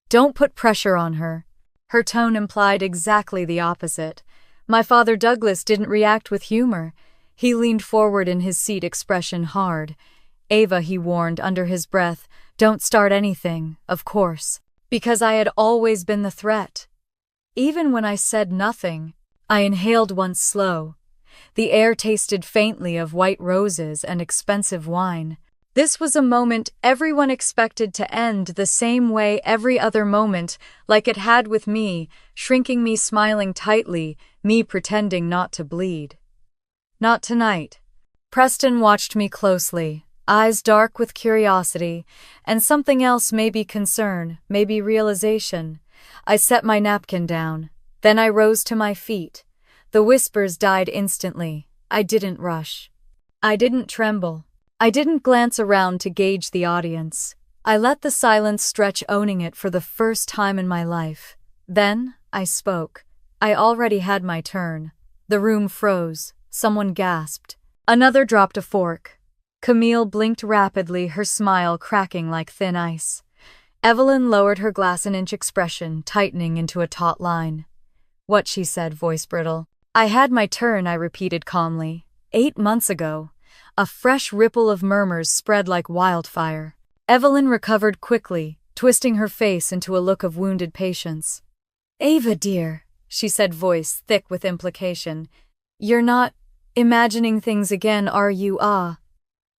"Don't put pressure on her." Her tone implied exactly the opposite. My father Douglas didn't react with humor. He leaned forward in his seat, expression hard. "Ava," he warned under his breath, "don't start anything, of course." Because I had always been the threat. Even when I said nothing, I inhaled once slow. The air tasted faintly of white roses and expensive wine. This was a moment everyone expected to end the same way every other moment, like it had with me, shrinking me, smiling tightly, me pretending not to bleed. Not tonight. Preston watched me closely, eyes dark with curiosity, and something else, maybe concern, maybe realization. I set my napkin down. Then I rose to my feet. The whispers died instantly. I didn't rush. I didn't tremble. I didn't glance around to gauge the audience. I let the silence stretch, owning it for the first time in my life. Then I spoke. I already had my turn. The room froze. Someone gasped. Another dropped a fork. Camille blinked rapidly, her smile cracking like thin ice. Evelyn lowered her glass, an inch expression tightening into a taut line. "What?" she said, voice brittle. "I had my turn," I repeated calmly. 8 months ago." A fresh ripple of murmurs spread like wildfire. Evelyn recovered quickly, twisting her face into a look of wounded patience. "Ava, dear," she said, voice thick with implication. "You're not imagining things again, are you?"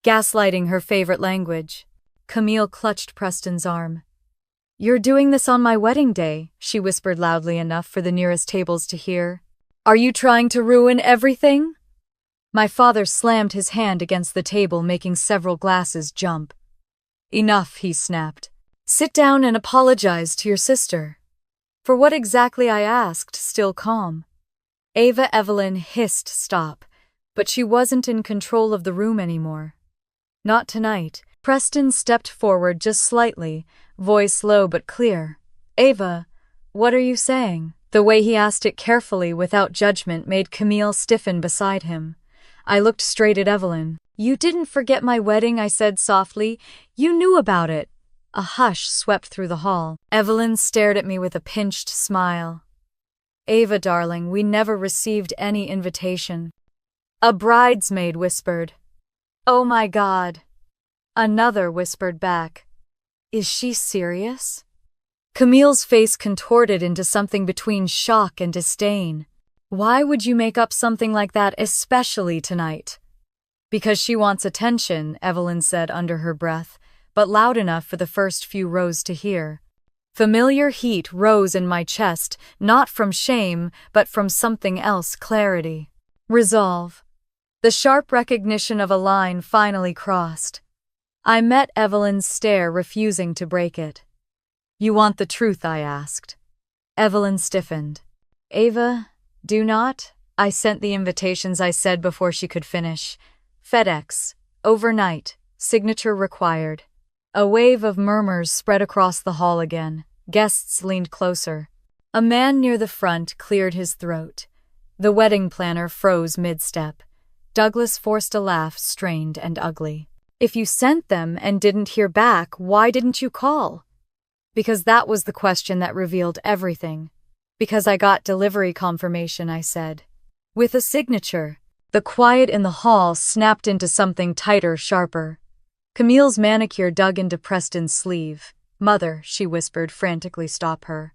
Gaslighting, her favorite language. Camille clutched Preston's arm. "You're doing this on my wedding day," she whispered loudly enough for the nearest tables to hear. "Are you trying to ruin everything?" My father slammed his hand against the table, making several glasses jump. "Enough," he snapped. "Sit down and apologize to your sister." "For what exactly?" I asked, still calm. Evelyn hissed stop, but she wasn't in control of the room anymore. "Not tonight." Preston stepped forward just slightly, voice low but clear. "Ava, what are you saying?" The way he asked it carefully, without judgment, made Camille stiffen beside him. I looked straight at Evelyn. "You didn't forget my wedding," I said softly. "You knew about it." A hush swept through the hall. Evelyn stared at me with a pinched smile. "Ava, darling, we never received any invitation." A bridesmaid whispered. "Oh my God." Another whispered back. "Is she serious?" Camille's face contorted into something between shock and disdain. "Why would you make up something like that, especially tonight?" "Because she wants attention," Evelyn said under her breath, but loud enough for the first few rows to hear. Familiar heat rose in my chest, not from shame, but from something else, clarity. Resolve. The sharp recognition of a line finally crossed. I met Evelyn's stare, refusing to break it. "You want the truth?" I asked. Evelyn stiffened. "Ava, do not." "I sent the invitations," I said before she could finish. "FedEx. Overnight. Signature required." A wave of murmurs spread across the hall again. Guests leaned closer. A man near the front cleared his throat. The wedding planner froze mid-step. Douglas forced a laugh, strained and ugly. "If you sent them and didn't hear back, why didn't you call?" "Because that was the question that revealed everything." "Because I got delivery confirmation," I said. "With a signature." The quiet in the hall snapped into something tighter, sharper. Camille's manicure dug into Preston's sleeve. "Mother," she whispered, frantically, "stop her."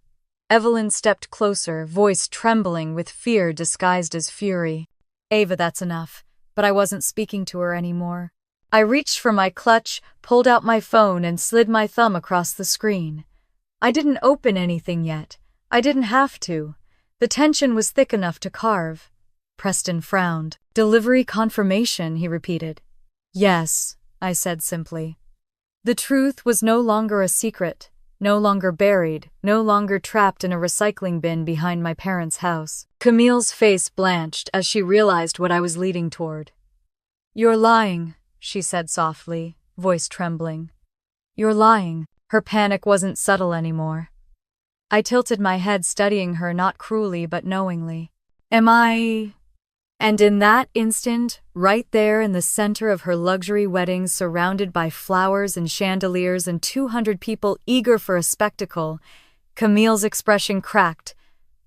Evelyn stepped closer, voice trembling with fear disguised as fury. "Ava, that's enough." But I wasn't speaking to her anymore. I reached for my clutch, pulled out my phone, and slid my thumb across the screen. I didn't open anything yet. I didn't have to. The tension was thick enough to carve. Preston frowned. Delivery confirmation, he repeated. Yes, I said simply. The truth was no longer a secret, no longer buried, no longer trapped in a recycling bin behind my parents' house. Camille's face blanched as she realized what I was leading toward. You're lying, she said softly, voice trembling. You're lying. Her panic wasn't subtle anymore. I tilted my head, studying her, not cruelly but knowingly. Am I? And in that instant, right there in the center of her luxury wedding, surrounded by flowers and chandeliers and 200 people eager for a spectacle, Camille's expression cracked.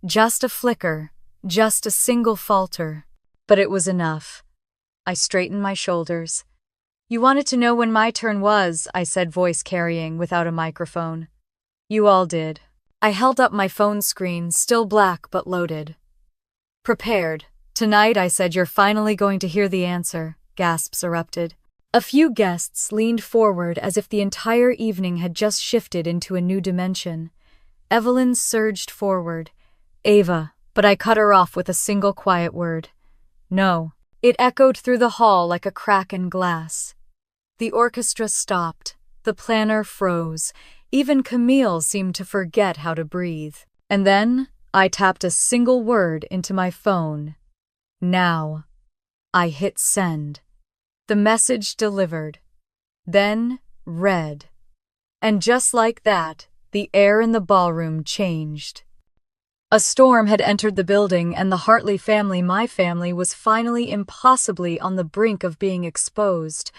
Just a flicker, just a single falter. But it was enough. I straightened my shoulders. You wanted to know when my turn was, I said, voice carrying, without a microphone. You all did. I held up my phone screen, still black but loaded. Prepared. Tonight, I said, you're finally going to hear the answer. Gasps erupted. A few guests leaned forward as if the entire evening had just shifted into a new dimension. Evelyn surged forward. Ava, but I cut her off with a single quiet word. No. It echoed through the hall like a crack in glass. The orchestra stopped. The planner froze. Even Camille seemed to forget how to breathe. And then I tapped a single word into my phone. Now. I hit send. The message delivered. Then read. And just like that, the air in the ballroom changed. A storm had entered the building, and the Hartley family, my family, was finally impossibly on the brink of being exposed.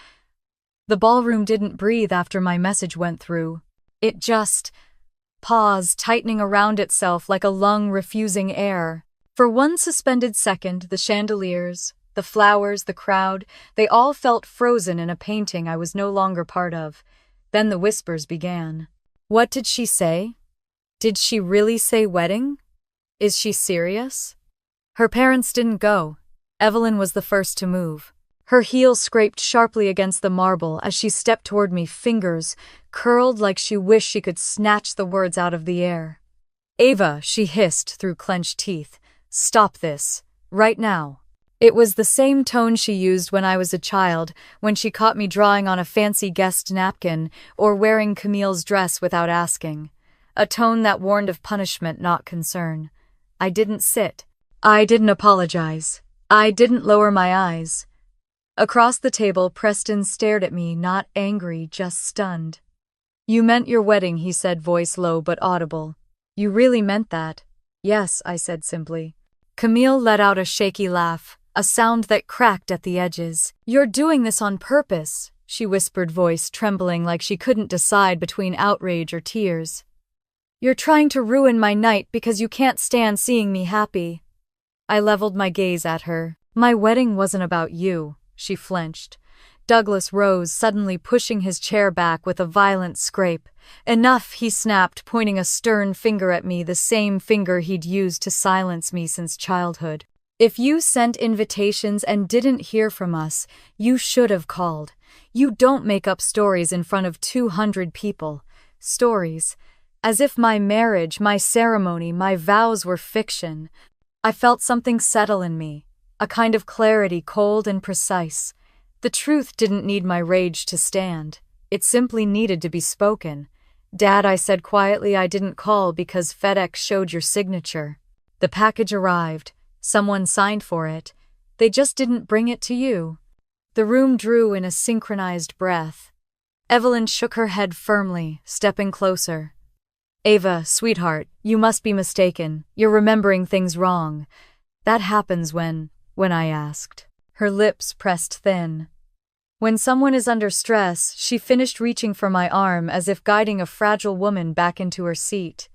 The ballroom didn't breathe after my message went through. It just paused, tightening around itself like a lung refusing air. For one suspended second, the chandeliers, the flowers, the crowd, they all felt frozen in a painting I was no longer part of. Then the whispers began. What did she say? Did she really say wedding? Is she serious? Her parents didn't go. Evelyn was the first to move. Her heel scraped sharply against the marble as she stepped toward me, fingers curled like she wished she could snatch the words out of the air. Ava, she hissed through clenched teeth. Stop this. Right now. It was the same tone she used when I was a child, when she caught me drawing on a fancy guest napkin or wearing Camille's dress without asking. A tone that warned of punishment, not concern. I didn't sit. I didn't apologize. I didn't lower my eyes. Across the table, Preston stared at me, not angry, just stunned. You meant your wedding, he said, voice low but audible. You really meant that? Yes, I said simply. Camille let out a shaky laugh, a sound that cracked at the edges. You're doing this on purpose, she whispered, voice trembling like she couldn't decide between outrage or tears. You're trying to ruin my night because you can't stand seeing me happy. I leveled my gaze at her. My wedding wasn't about you, she flinched. Douglas rose, suddenly pushing his chair back with a violent scrape. Enough, he snapped, pointing a stern finger at me, the same finger he'd used to silence me since childhood. If you sent invitations and didn't hear from us, you should have called. You don't make up stories in front of 200 people. Stories. As if my marriage, my ceremony, my vows were fiction. I felt something settle in me, a kind of clarity, cold and precise. The truth didn't need my rage to stand. It simply needed to be spoken. Dad, I said quietly, I didn't call because FedEx showed your signature. The package arrived. Someone signed for it. They just didn't bring it to you. The room drew in a synchronized breath. Evelyn shook her head firmly, stepping closer. Ava, sweetheart, you must be mistaken. You're remembering things wrong. That happens when I asked. Her lips pressed thin. When someone is under stress, she finished, reaching for my arm as if guiding a fragile woman back into her seat.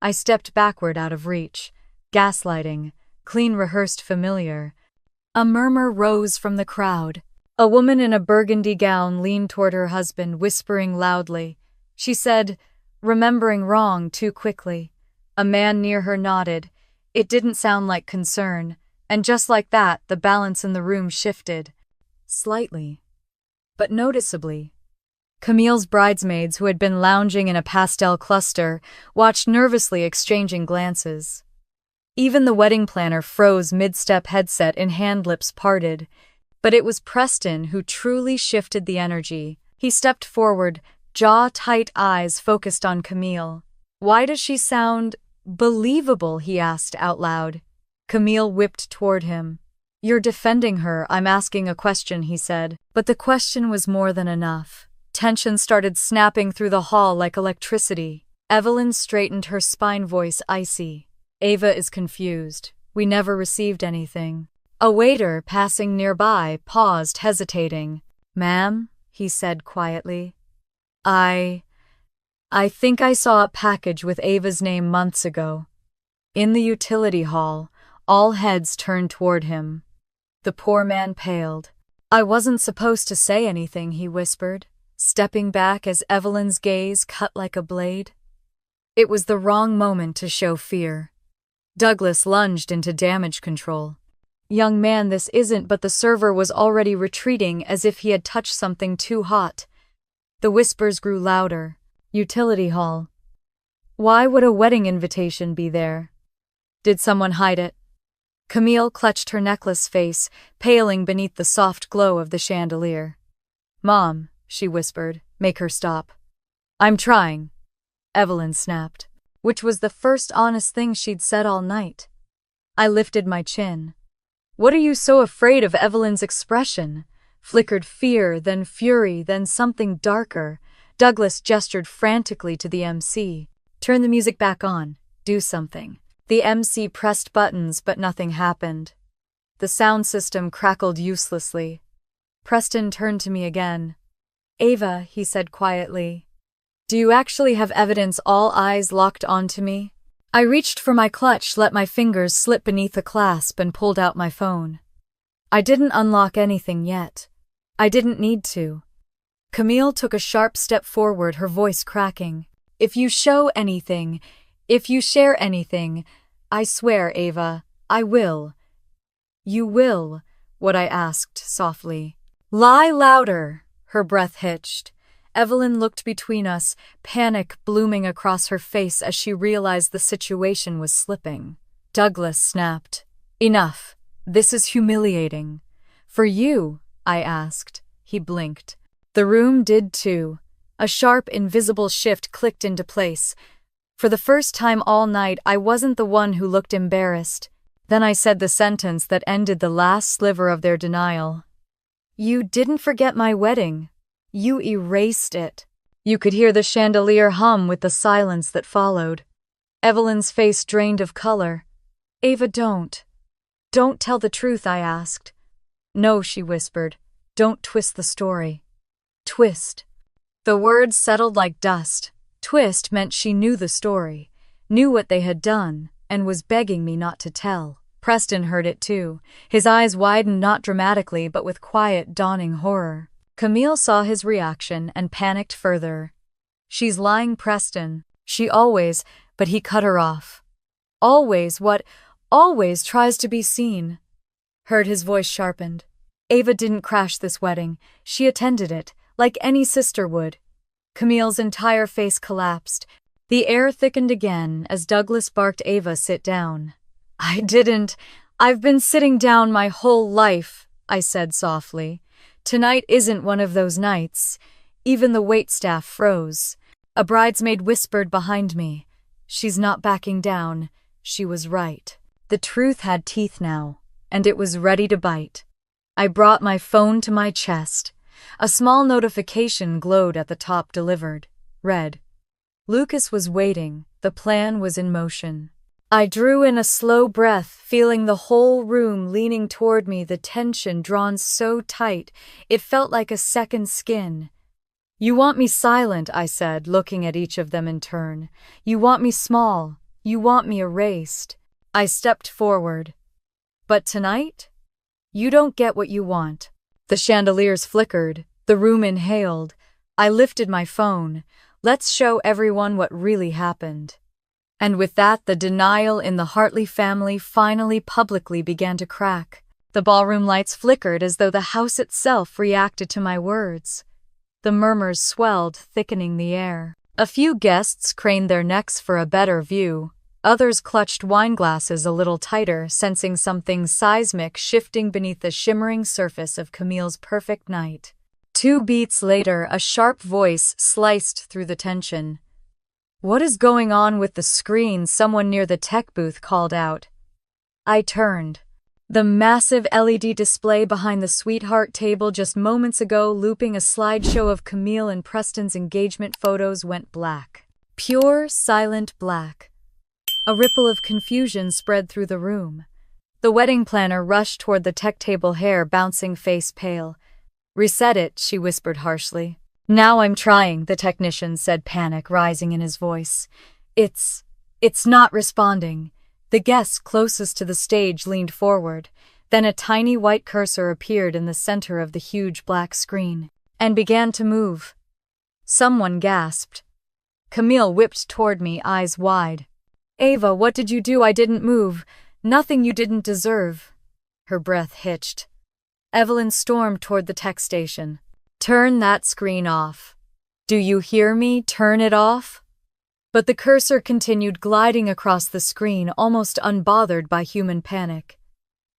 I stepped backward out of reach. Gaslighting. Clean, rehearsed, familiar. A murmur rose from the crowd. A woman in a burgundy gown leaned toward her husband, whispering loudly. She said, remembering wrong too quickly. A man near her nodded. It didn't sound like concern, and just like that, the balance in the room shifted. Slightly. But noticeably. Camille's bridesmaids, who had been lounging in a pastel cluster, watched nervously, exchanging glances. Even the wedding planner froze mid-step, headset in hand, lips parted. But it was Preston who truly shifted the energy. He stepped forward, jaw tight, eyes focused on Camille. "Why does she sound believable?" he asked out loud. Camille whipped toward him. "You're defending her, I'm asking a question," he said. But the question was more than enough. Tension started snapping through the hall like electricity. Evelyn straightened, her spine, voice icy. "Ava is confused. We never received anything." A waiter passing nearby paused, hesitating. "Ma'am," he said quietly. I think I saw a package with Ava's name months ago." In the utility hall, all heads turned toward him. The poor man paled. "I wasn't supposed to say anything," he whispered, stepping back as Evelyn's gaze cut like a blade. It was the wrong moment to show fear. Douglas lunged into damage control. "Young man, this isn't," but the server was already retreating as if he had touched something too hot. The whispers grew louder. Utility hall. Why would a wedding invitation be there? Did someone hide it? Camille clutched her necklace, face paling beneath the soft glow of the chandelier. "Mom," she whispered, "make her stop." "I'm trying," Evelyn snapped, which was the first honest thing she'd said all night. I lifted my chin. "What are you so afraid of?" Evelyn's expression flickered, fear, then fury, then something darker. Douglas gestured frantically to the MC. "Turn the music back on. Do something." The MC pressed buttons, but nothing happened. The sound system crackled uselessly. Preston turned to me again. "Ava," he said quietly, "do you actually have evidence?" All eyes locked onto me. I reached for my clutch, let my fingers slip beneath the clasp, and pulled out my phone. I didn't unlock anything yet. I didn't need to. Camille took a sharp step forward, her voice cracking. "If you show anything, if you share anything, I swear, Ava, I will." "You will?" what I asked softly. "Lie louder," her breath hitched. Evelyn looked between us, panic blooming across her face as she realized the situation was slipping. Douglas snapped. "Enough. This is humiliating." "For you?" I asked. He blinked. The room did too. A sharp, invisible shift clicked into place. For the first time all night, I wasn't the one who looked embarrassed. Then I said the sentence that ended the last sliver of their denial. "You didn't forget my wedding. You erased it." You could hear the chandelier hum with the silence that followed. Evelyn's face drained of color. "Ava, don't tell the truth," I asked. "No," she whispered. "Don't twist the story." Twist. The words settled like dust. Twist meant she knew the story, knew what they had done, and was begging me not to tell. Preston heard it too. His eyes widened, not dramatically, but with quiet, dawning horror. Camille saw his reaction and panicked further. "She's lying, Preston. She always," but he cut her off. "Always what?" "Always tries to be seen." Heard his voice sharpened. "Ava didn't crash this wedding. She attended it, like any sister would." Camille's entire face collapsed. The air thickened again as Douglas barked, "Ava, sit down." "I didn't. I've been sitting down my whole life," I said softly. "Tonight isn't one of those nights." Even the waitstaff froze. A bridesmaid whispered behind me. "She's not backing down." She was right. The truth had teeth now, and it was ready to bite. I brought my phone to my chest. A small notification glowed at the top, delivered. Read. Lucas was waiting. The plan was in motion. I drew in a slow breath, feeling the whole room leaning toward me, the tension drawn so tight it felt like a second skin. "You want me silent," I said, looking at each of them in turn. "You want me small. You want me erased." I stepped forward. "But tonight? You don't get what you want." The chandeliers flickered. The room inhaled. I lifted my phone. "Let's show everyone what really happened." And with that, the denial in the Hartley family finally publicly began to crack. The ballroom lights flickered as though the house itself reacted to my words. The murmurs swelled, thickening the air. A few guests craned their necks for a better view. Others clutched wine glasses a little tighter, sensing something seismic shifting beneath the shimmering surface of Camille's perfect night. 2 beats later, a sharp voice sliced through the tension. "What is going on with the screen?" someone near the tech booth called out. I turned. The massive LED display behind the sweetheart table just moments ago, looping a slideshow of Camille and Preston's engagement photos, went black. Pure, silent black. A ripple of confusion spread through the room. The wedding planner rushed toward the tech table, hair bouncing, face pale. "Reset it," she whispered harshly. "Now I'm trying," the technician said, panic rising in his voice. It's not responding." The guest closest to the stage leaned forward. Then a tiny white cursor appeared in the center of the huge black screen and began to move. Someone gasped. Camille whipped toward me, eyes wide. "Ava, what did you do?" "I didn't move. Nothing you didn't deserve." Her breath hitched. Evelyn stormed toward the tech station. "Turn that screen off. Do you hear me? Turn it off." But the cursor continued gliding across the screen, almost unbothered by human panic.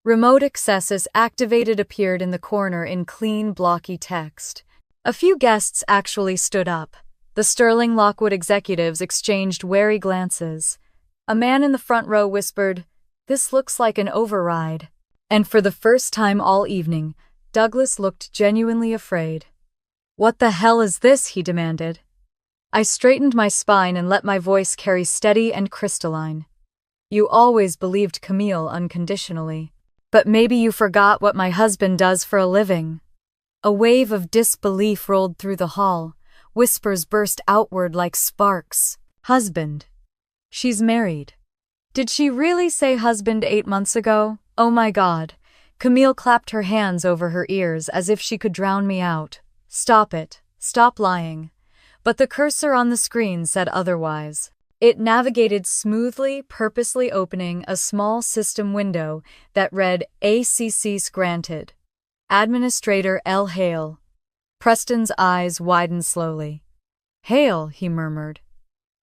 "Remote access activated" appeared in the corner in clean, blocky text. A few guests actually stood up. The Sterling Lockwood executives exchanged wary glances. A man in the front row whispered, "This looks like an override." And for the first time all evening, Douglas looked genuinely afraid. "What the hell is this?" he demanded. I straightened my spine and let my voice carry steady and crystalline. "You always believed Camille unconditionally. But maybe you forgot what my husband does for a living." A wave of disbelief rolled through the hall. Whispers burst outward like sparks. "Husband? She's married. Did she really say husband 8 months ago? Oh my God." Camille clapped her hands over her ears as if she could drown me out. "Stop it. Stop lying." But the cursor on the screen said otherwise. It navigated smoothly, purposely opening a small system window that read "ACCs granted. Administrator L. Hale." Preston's eyes widened slowly. "Hale," he murmured.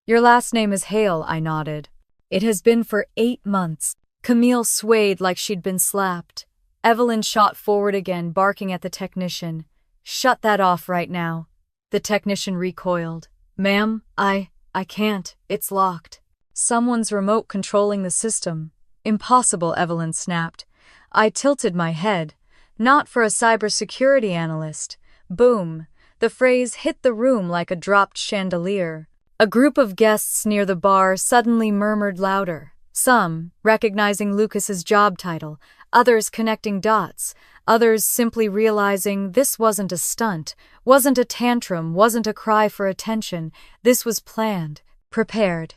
"Your last name is Hale," I nodded. "It has been for 8 months." Camille swayed like she'd been slapped. Evelyn shot forward again, barking at the technician. "Shut that off right now." The technician recoiled. "Ma'am, I can't. It's locked." "Someone's remote controlling the system." "Impossible," Evelyn snapped. I tilted my head. "Not for a cybersecurity analyst." Boom! The phrase hit the room like a dropped chandelier. A group of guests near the bar suddenly murmured louder. Some recognizing Lucas's job title, others connecting dots, others simply realizing this wasn't a stunt, wasn't a tantrum, wasn't a cry for attention. This was planned, prepared,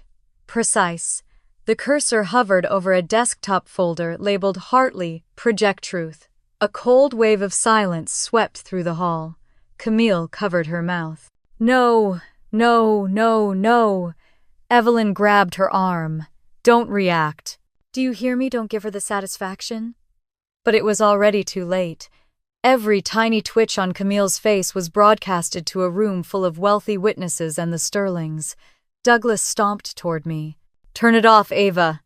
precise. The cursor hovered over a desktop folder labeled "Hartley, Project Truth." A cold wave of silence swept through the hall. Camille covered her mouth. "No, no, no, no." Evelyn grabbed her arm. "Don't react. Do you hear me? Don't give her the satisfaction." But it was already too late. Every tiny twitch on Camille's face was broadcasted to a room full of wealthy witnesses and the Sterlings. Douglas stomped toward me. "Turn it off, Ava.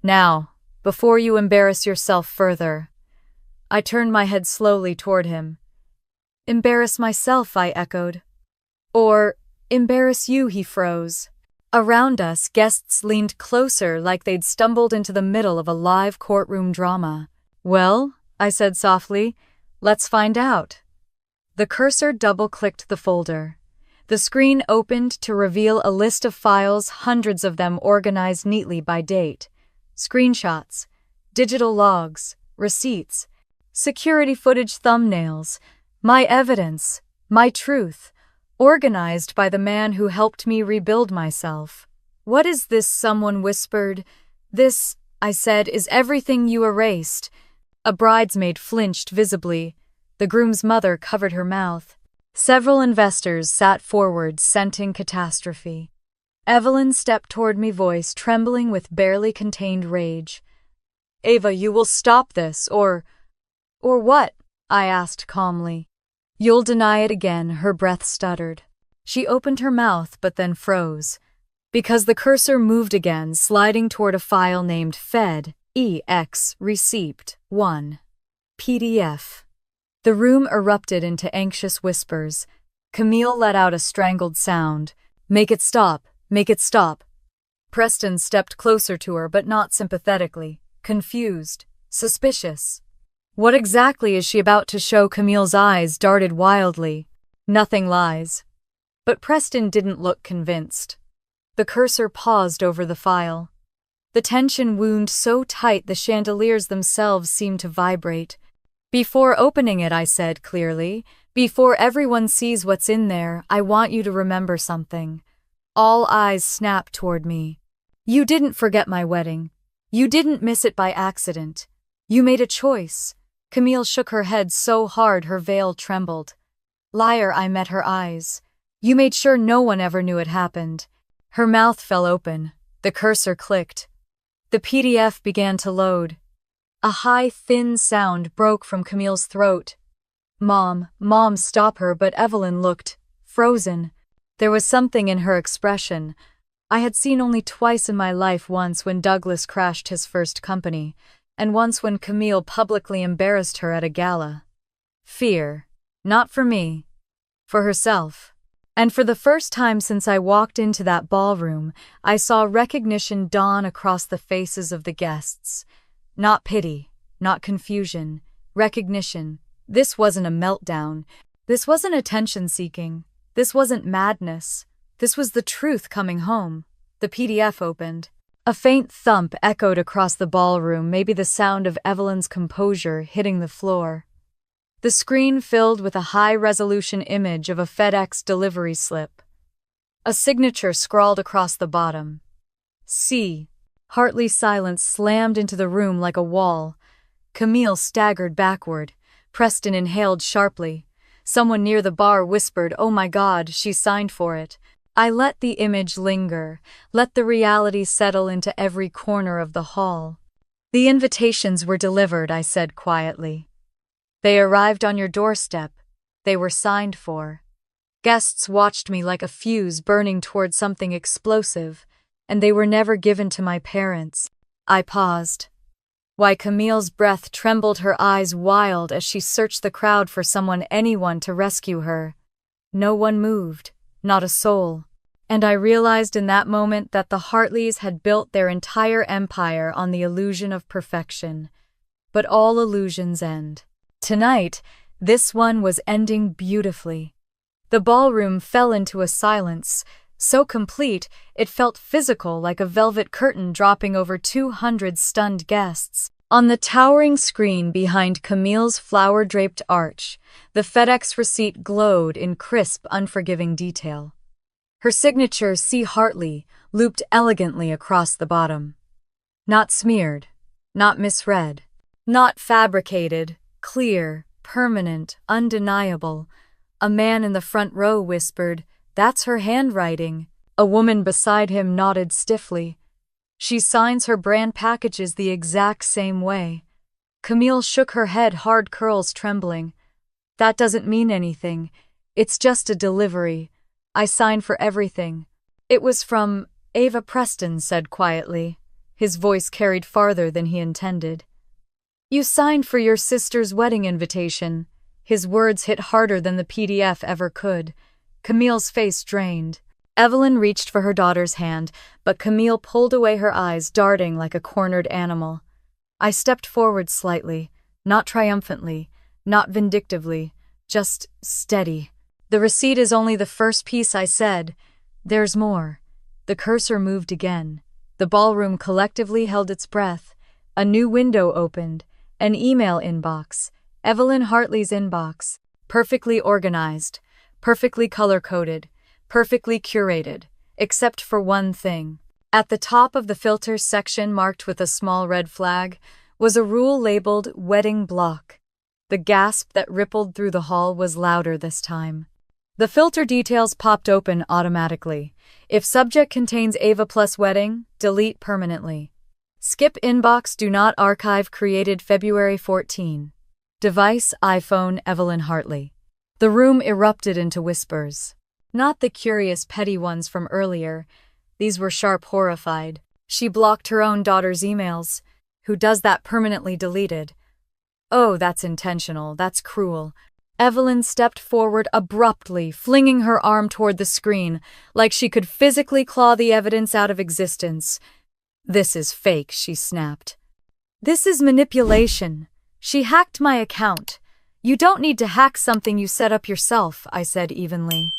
Now, before you embarrass yourself further." I turned my head slowly toward him. "Embarrass myself," I echoed. "Or embarrass you," he froze. Around us, guests leaned closer like they'd stumbled into the middle of a live courtroom drama. "Well," I said softly, "let's find out." The cursor double-clicked the folder. The screen opened to reveal a list of files, hundreds of them organized neatly by date. Screenshots, digital logs, receipts, security footage, thumbnails. My evidence, my truth, organized by the man who helped me rebuild myself. "What is this?" someone whispered. "This," I said, "is everything you erased." A bridesmaid flinched visibly. The groom's mother covered her mouth. Several investors sat forward, scenting catastrophe. Evelyn stepped toward me, voice trembling with barely contained rage. "Ava, you will stop this, or what?" I asked calmly. You'll deny it again, her breath stuttered. She opened her mouth but then froze, because the cursor moved again, sliding toward a file named Fed.ex Receipt 1. PDF. The room erupted into anxious whispers. Camille let out a strangled sound. Make it stop, make it stop. Preston stepped closer to her, but not sympathetically, confused, suspicious. What exactly is she about to show? Camille's eyes darted wildly. Nothing lies. But Preston didn't look convinced. The cursor paused over the file. The tension wound so tight the chandeliers themselves seemed to vibrate. Before opening it, I said clearly, before everyone sees what's in there, I want you to remember something. All eyes snapped toward me. You didn't forget my wedding. You didn't miss it by accident. You made a choice. Camille shook her head so hard her veil trembled. Liar, I met her eyes. You made sure no one ever knew it happened. Her mouth fell open. The cursor clicked. The PDF began to load. A high, thin sound broke from Camille's throat. Mom, stop her, but Evelyn looked frozen. There was something in her expression I had seen only twice in my life, once when Douglas crashed his first company, and once when Camille publicly embarrassed her at a gala. Fear. Not for me. For herself. And for the first time since I walked into that ballroom, I saw recognition dawn across the faces of the guests. Not pity, not confusion, recognition. This wasn't a meltdown. This wasn't attention-seeking. This wasn't madness. This was the truth coming home. The PDF opened. A faint thump echoed across the ballroom, maybe the sound of Evelyn's composure hitting the floor. The screen filled with a high-resolution image of a FedEx delivery slip. A signature scrawled across the bottom. C. Hartley's silence slammed into the room like a wall. Camille staggered backward. Preston inhaled sharply. Someone near the bar whispered, "Oh my God, she signed for it." I let the image linger, let the reality settle into every corner of the hall. The invitations were delivered, I said quietly. They arrived on your doorstep. They were signed for. Guests watched me like a fuse burning toward something explosive, and they were never given to my parents. I paused. Why, Camille's breath trembled, her eyes wild as she searched the crowd for someone, anyone to rescue her. No one moved, not a soul. And I realized in that moment that the Hartleys had built their entire empire on the illusion of perfection. But all illusions end. Tonight, this one was ending beautifully. The ballroom fell into a silence, so complete it felt physical, like a velvet curtain dropping over 200 stunned guests. On the towering screen behind Camille's flower-draped arch, the FedEx receipt glowed in crisp, unforgiving detail. Her signature, C. Hartley, looped elegantly across the bottom. Not smeared, not misread, not fabricated, clear, permanent, undeniable. A man in the front row whispered, "That's her handwriting." A woman beside him nodded stiffly. She signs her brand packages the exact same way. Camille shook her head, hard curls trembling. That doesn't mean anything. It's just a delivery. I sign for everything. It was from Ava, Preston said quietly. His voice carried farther than he intended. You signed for your sister's wedding invitation. His words hit harder than the PDF ever could. Camille's face drained. Evelyn reached for her daughter's hand, but Camille pulled away, her eyes darting like a cornered animal. I stepped forward slightly, not triumphantly, not vindictively, just steady. The receipt is only the first piece, I said. There's more. The cursor moved again. The ballroom collectively held its breath. A new window opened. An email inbox. Evelyn Hartley's inbox. Perfectly organized. Perfectly color-coded. Perfectly curated. Except for one thing. At the top of the filters section, marked with a small red flag, was a rule labeled wedding block. The gasp that rippled through the hall was louder this time. The filter details popped open automatically. If subject contains Ava plus wedding, delete permanently. Skip inbox, do not archive, created February 14. Device, iPhone, Evelyn Hartley. The room erupted into whispers. Not the curious, petty ones from earlier. These were sharp, horrified. She blocked her own daughter's emails. Who does that? Permanently deleted. Oh, that's intentional. That's cruel. Evelyn stepped forward abruptly, flinging her arm toward the screen, like she could physically claw the evidence out of existence. This is fake, she snapped. This is manipulation. She hacked my account. You don't need to hack something you set up yourself, I said evenly.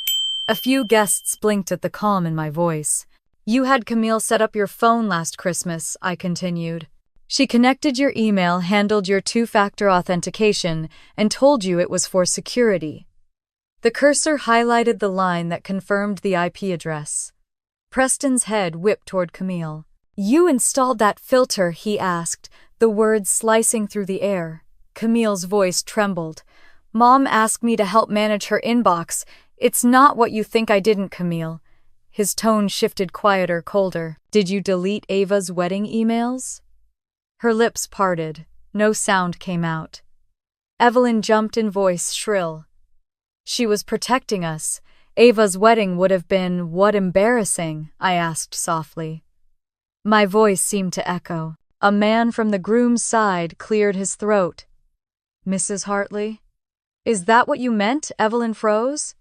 A few guests blinked at the calm in my voice. You had Camille set up your phone last Christmas, I continued. She connected your email, handled your two-factor authentication, and told you it was for security. The cursor highlighted the line that confirmed the IP address. Preston's head whipped toward Camille. You installed that filter, he asked, the words slicing through the air. Camille's voice trembled. Mom asked me to help manage her inbox. It's not what you think I didn't, Camille. His tone shifted quieter, colder. Did you delete Ava's wedding emails? Her lips parted. No sound came out. Evelyn jumped in, voice shrill. She was protecting us. Ava's wedding would have been, what embarrassing, I asked softly. My voice seemed to echo. A man from the groom's side cleared his throat. Mrs. Hartley? Is that what you meant? Evelyn froze.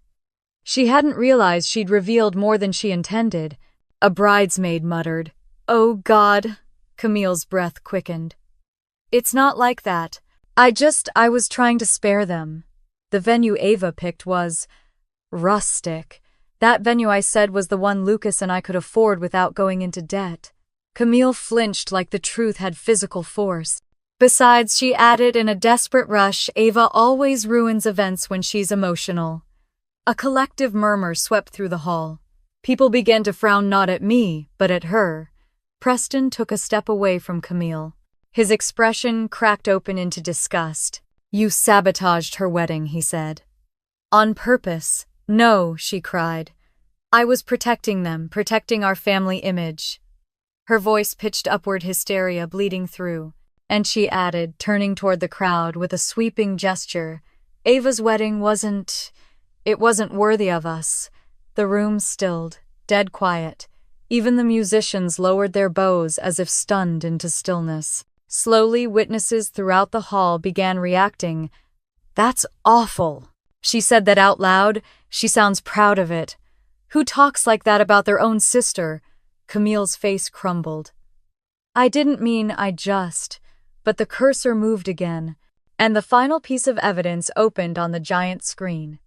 She hadn't realized she'd revealed more than she intended. A bridesmaid muttered. Oh, God. Camille's breath quickened. It's not like that. I was trying to spare them. The venue Ava picked was rustic. That venue I said was the one Lucas and I could afford without going into debt. Camille flinched like the truth had physical force. Besides, she added in a desperate rush, Ava always ruins events when she's emotional. A collective murmur swept through the hall. People began to frown not at me, but at her. Preston took a step away from Camille. His expression cracked open into disgust. You sabotaged her wedding, he said. On purpose. No, she cried. I was protecting them, protecting our family image. Her voice pitched upward, hysteria bleeding through. And she added, turning toward the crowd with a sweeping gesture, Ava's wedding wasn't worthy of us. The room stilled, dead quiet. Even the musicians lowered their bows as if stunned into stillness. Slowly, witnesses throughout the hall began reacting. That's awful. She said that out loud. She sounds proud of it. Who talks like that about their own sister? Camille's face crumbled. I didn't mean but the cursor moved again, and the final piece of evidence opened on the giant screen.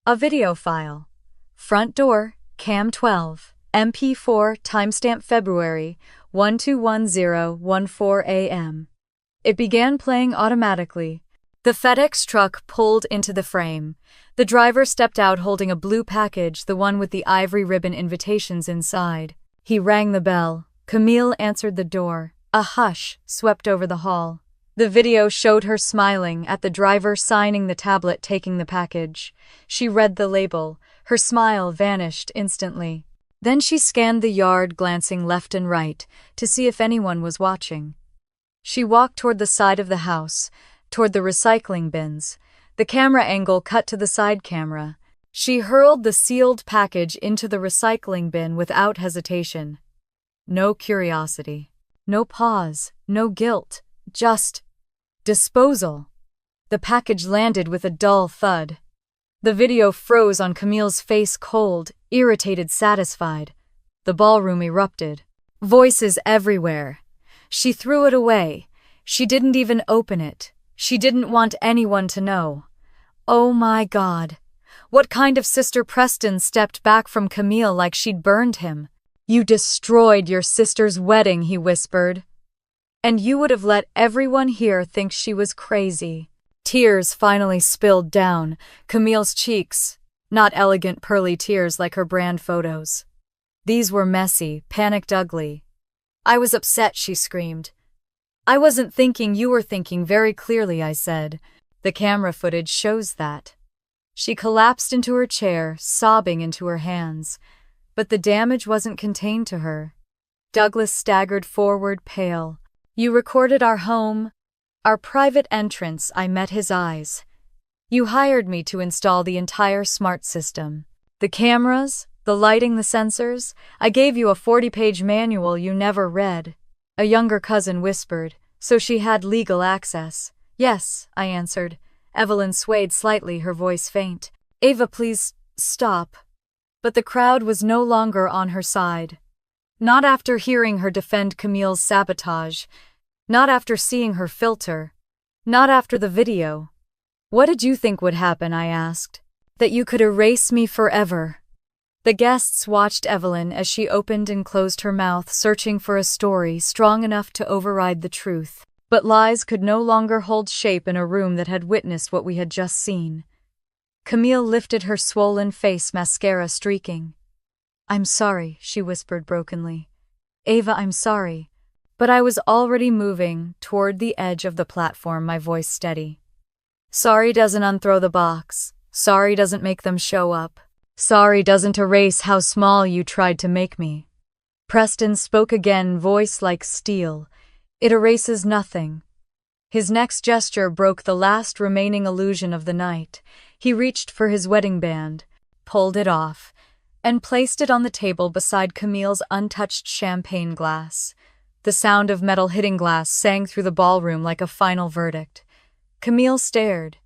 A video file. Front door, cam 12. MP4, timestamp February, 1210:14 a.m. It began playing automatically. The FedEx truck pulled into the frame. The driver stepped out holding a blue package, the one with the ivory ribbon invitations inside. He rang the bell. Camille answered the door. A hush swept over the hall. The video showed her smiling at the driver signing the tablet, taking the package. She read the label. Her smile vanished instantly. Then she scanned the yard, glancing left and right, to see if anyone was watching. She walked toward the side of the house, toward the recycling bins. The camera angle cut to the side camera. She hurled the sealed package into the recycling bin without hesitation. No curiosity, no pause, no guilt, just disposal. The package landed with a dull thud. The video froze on Camille's face, cold, irritated, satisfied. The ballroom erupted. Voices everywhere. She threw it away. She didn't even open it. She didn't want anyone to know. Oh my God. What kind of sister? Preston stepped back from Camille like she'd burned him. You destroyed your sister's wedding, he whispered. And you would have let everyone here think she was crazy. Tears finally spilled down Camille's cheeks, not elegant pearly tears like her brand photos. These were messy, panicked, ugly. I was upset, she screamed. I wasn't thinking, you were thinking very clearly, I said. The camera footage shows that. She collapsed into her chair, sobbing into her hands. But the damage wasn't contained to her. Douglas staggered forward, pale. You recorded our home, our private entrance. I met his eyes. You hired me to install the entire smart system. The cameras, the lighting, the sensors. I gave you a 40-page manual you never read. A younger cousin whispered, so she had legal access. Yes, I answered. Evelyn swayed slightly, her voice faint. Ava, please, stop. But the crowd was no longer on her side. Not after hearing her defend Camille's sabotage. Not after seeing her filter. Not after the video. What did you think would happen, I asked. That you could erase me forever. The guests watched Evelyn as she opened and closed her mouth, searching for a story strong enough to override the truth. But lies could no longer hold shape in a room that had witnessed what we had just seen. Camille lifted her swollen face, mascara streaking. I'm sorry, she whispered brokenly. Ava, I'm sorry. But I was already moving toward the edge of the platform, my voice steady. Sorry doesn't unthrow the box. Sorry doesn't make them show up. Sorry doesn't erase how small you tried to make me. Preston spoke again, voice like steel. It erases nothing. His next gesture broke the last remaining illusion of the night. He reached for his wedding band, pulled it off, and placed it on the table beside Camille's untouched champagne glass. The sound of metal hitting glass sang through the ballroom like a final verdict. Camille stared.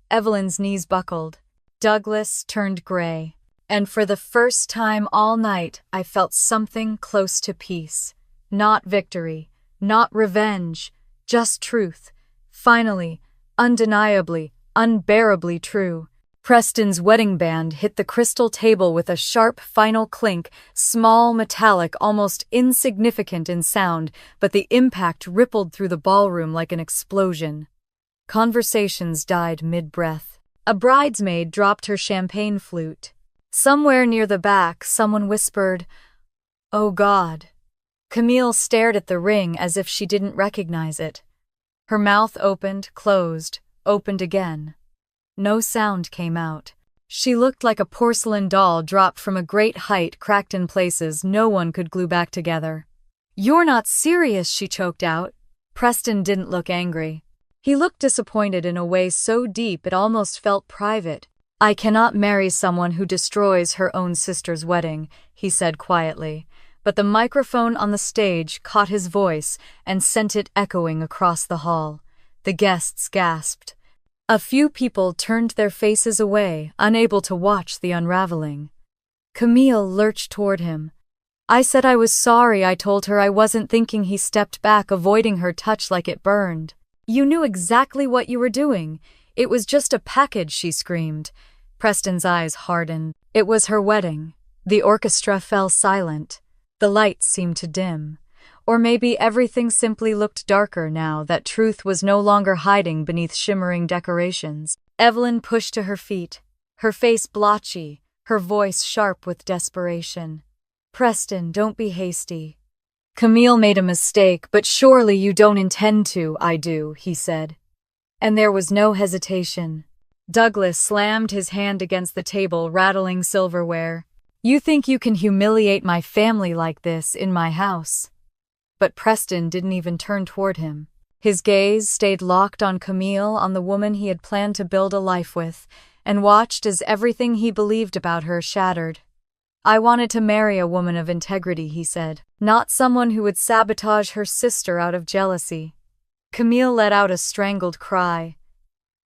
Evelyn's knees buckled. Douglas turned gray. And for the first time all night, I felt something close to peace. Not victory, not revenge, just truth. Finally, undeniably, unbearably true. Preston's wedding band hit the crystal table with a sharp final clink, small, metallic, almost insignificant in sound, but the impact rippled through the ballroom like an explosion. Conversations died mid-breath. A bridesmaid dropped her champagne flute. Somewhere near the back, someone whispered, "Oh God." Camille stared at the ring as if she didn't recognize it. Her mouth opened, closed, opened again. No sound came out. She looked like a porcelain doll dropped from a great height, cracked in places no one could glue back together. "You're not serious," she choked out. Preston didn't look angry. He looked disappointed in a way so deep it almost felt private. "I cannot marry someone who destroys her own sister's wedding," he said quietly, but the microphone on the stage caught his voice and sent it echoing across the hall. The guests gasped. A few people turned their faces away, unable to watch the unraveling. Camille lurched toward him. "I said I was sorry. I told her I wasn't thinking." He stepped back, avoiding her touch like it burned. "You knew exactly what you were doing. It was just a package," she screamed. Preston's eyes hardened. It was her wedding. The orchestra fell silent. The lights seemed to dim. Or maybe everything simply looked darker now that truth was no longer hiding beneath shimmering decorations. Evelyn pushed to her feet, her face blotchy, her voice sharp with desperation. "Preston, don't be hasty. Camille made a mistake, but surely you don't intend to." "I do," he said. And there was no hesitation. Douglas slammed his hand against the table, rattling silverware. "You think you can humiliate my family like this in my house?" But Preston didn't even turn toward him. His gaze stayed locked on Camille, on the woman he had planned to build a life with, and watched as everything he believed about her shattered. "I wanted to marry a woman of integrity," he said, "not someone who would sabotage her sister out of jealousy." Camille let out a strangled cry.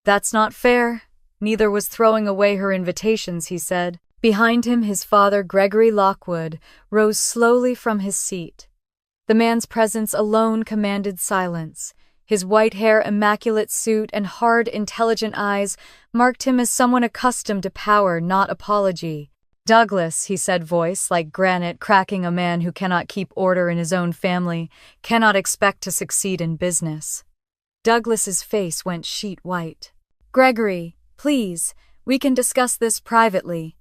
"That's not fair. Neither was throwing away her invitations," he said. Behind him, his father, Gregory Lockwood, rose slowly from his seat. The man's presence alone commanded silence. His white hair, immaculate suit, and hard, intelligent eyes marked him as someone accustomed to power, not apology. "Douglas," he said, voice like granite, cracking, "a man who cannot keep order in his own family cannot expect to succeed in business." Douglas's face went sheet white. "Gregory, please, we can discuss this privately."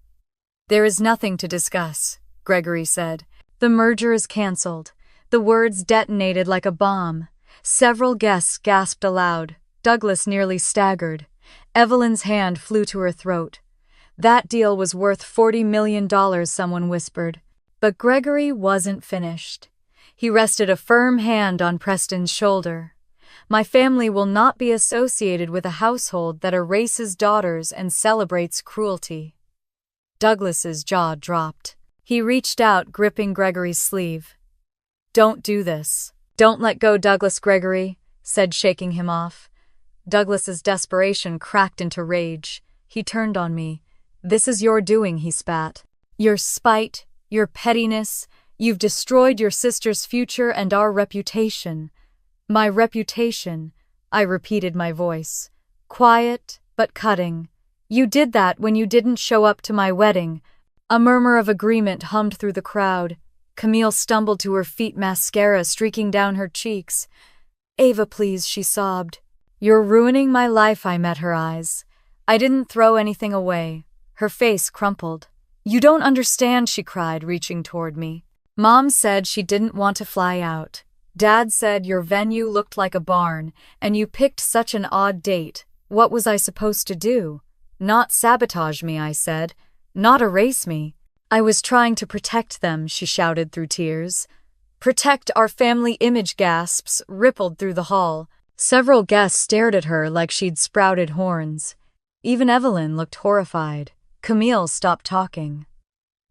"There is nothing to discuss," Gregory said. "The merger is cancelled." The words detonated like a bomb. Several guests gasped aloud. Douglas nearly staggered. Evelyn's hand flew to her throat. "That deal was worth $40 million, someone whispered. But Gregory wasn't finished. He rested a firm hand on Preston's shoulder. My family will not be associated with a household that erases daughters and celebrates cruelty." Douglas's jaw dropped. He reached out, gripping Gregory's sleeve. "Don't do this. Don't let go, Douglas." Gregory said, shaking him off. Douglas's desperation cracked into rage. He turned on me. "This is your doing," he spat. "Your spite, your pettiness. You've destroyed your sister's future and our reputation." "My reputation," I repeated, my voice quiet but cutting. "You did that when you didn't show up to my wedding." A murmur of agreement hummed through the crowd. Camille stumbled to her feet, mascara streaking down her cheeks. "Ava, please," she sobbed. "You're ruining my life." I met her eyes. I didn't throw anything away. Her face crumpled. "You don't understand," she cried, reaching toward me. "Mom said she didn't want to fly out. Dad said your venue looked like a barn, and you picked such an odd date. What was I supposed to do? Not sabotage me," I said. "Not erase me." "I was trying to protect them," she shouted through tears. "Protect our family image." Gasps rippled through the hall. Several guests stared at her like she'd sprouted horns. Even Evelyn looked horrified. Camille stopped talking.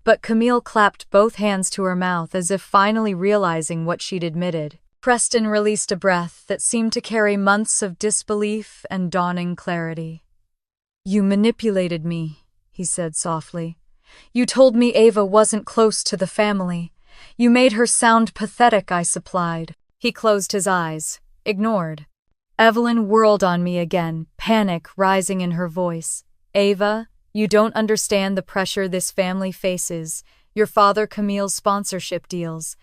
But Camille clapped both hands to her mouth as if finally realizing what she'd admitted. Preston released a breath that seemed to carry months of disbelief and dawning clarity. "You manipulated me," he said softly. "You told me Ava wasn't close to the family. You made her sound pathetic," I supplied. He closed his eyes, ignored. Evelyn whirled on me again, panic rising in her voice. "Ava, you don't understand the pressure this family faces. Your father Camille's sponsorship deals.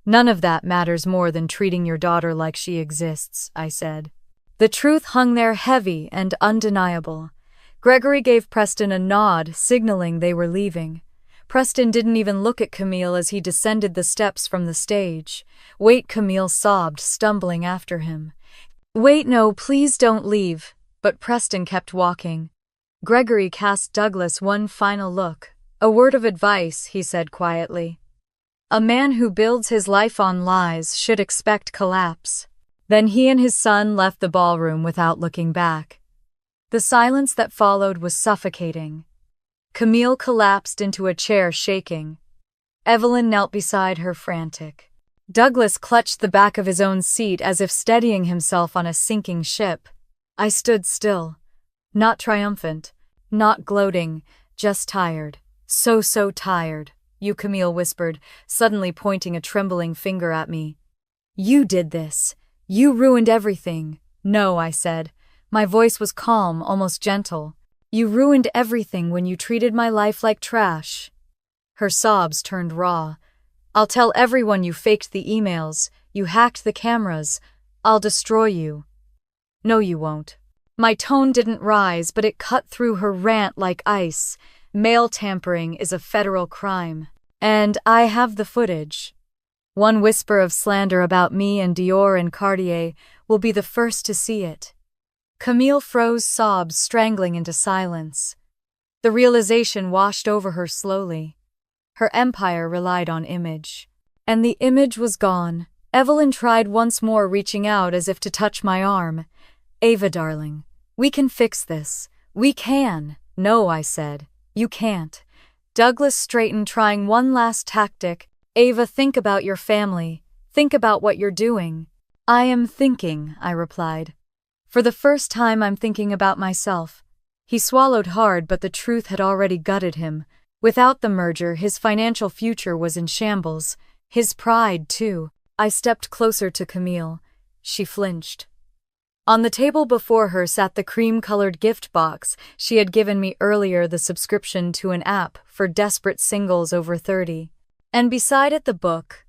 None of that matters more than treating your daughter like she exists," I said. The truth hung there heavy and undeniable. Gregory gave Preston a nod, signaling they were leaving. Preston didn't even look at Camille as he descended the steps from the stage. "Wait," Camille sobbed, stumbling after him. "Wait, no, please don't leave." But Preston kept walking. Gregory cast Douglas one final look. "A word of advice," he said quietly. "A man who builds his life on lies should expect collapse." Then he and his son left the ballroom without looking back. The silence that followed was suffocating. Camille collapsed into a chair, shaking. Evelyn knelt beside her, frantic. Douglas clutched the back of his own seat as if steadying himself on a sinking ship. I stood still. Not triumphant, not gloating, just tired. So tired. "You," Camille whispered, suddenly pointing a trembling finger at me. "You did this. You ruined everything." "No," I said. My voice was calm, almost gentle. "You ruined everything when you treated my life like trash." Her sobs turned raw. "I'll tell everyone you faked the emails, you hacked the cameras. I'll destroy you." "No, you won't." My tone didn't rise, but it cut through her rant like ice. "Mail tampering is a federal crime. And I have the footage. One whisper of slander about me and Dior and Cartier will be the first to see it." Camille froze, sobs strangling into silence. The realization washed over her slowly. Her empire relied on image. And the image was gone. Evelyn tried once more, reaching out as if to touch my arm. "Ava, darling, we can fix this. We can." "No," I said. "You can't." Douglas straightened, trying one last tactic. "Ava, think about your family. Think about what you're doing." "I am thinking," I replied. "For the first time, I'm thinking about myself." He swallowed hard, but the truth had already gutted him. Without the merger, his financial future was in shambles. His pride, too. I stepped closer to Camille. She flinched. On the table before her sat the cream-colored gift box she had given me earlier, the subscription to an app for desperate singles over 30. And beside it the book,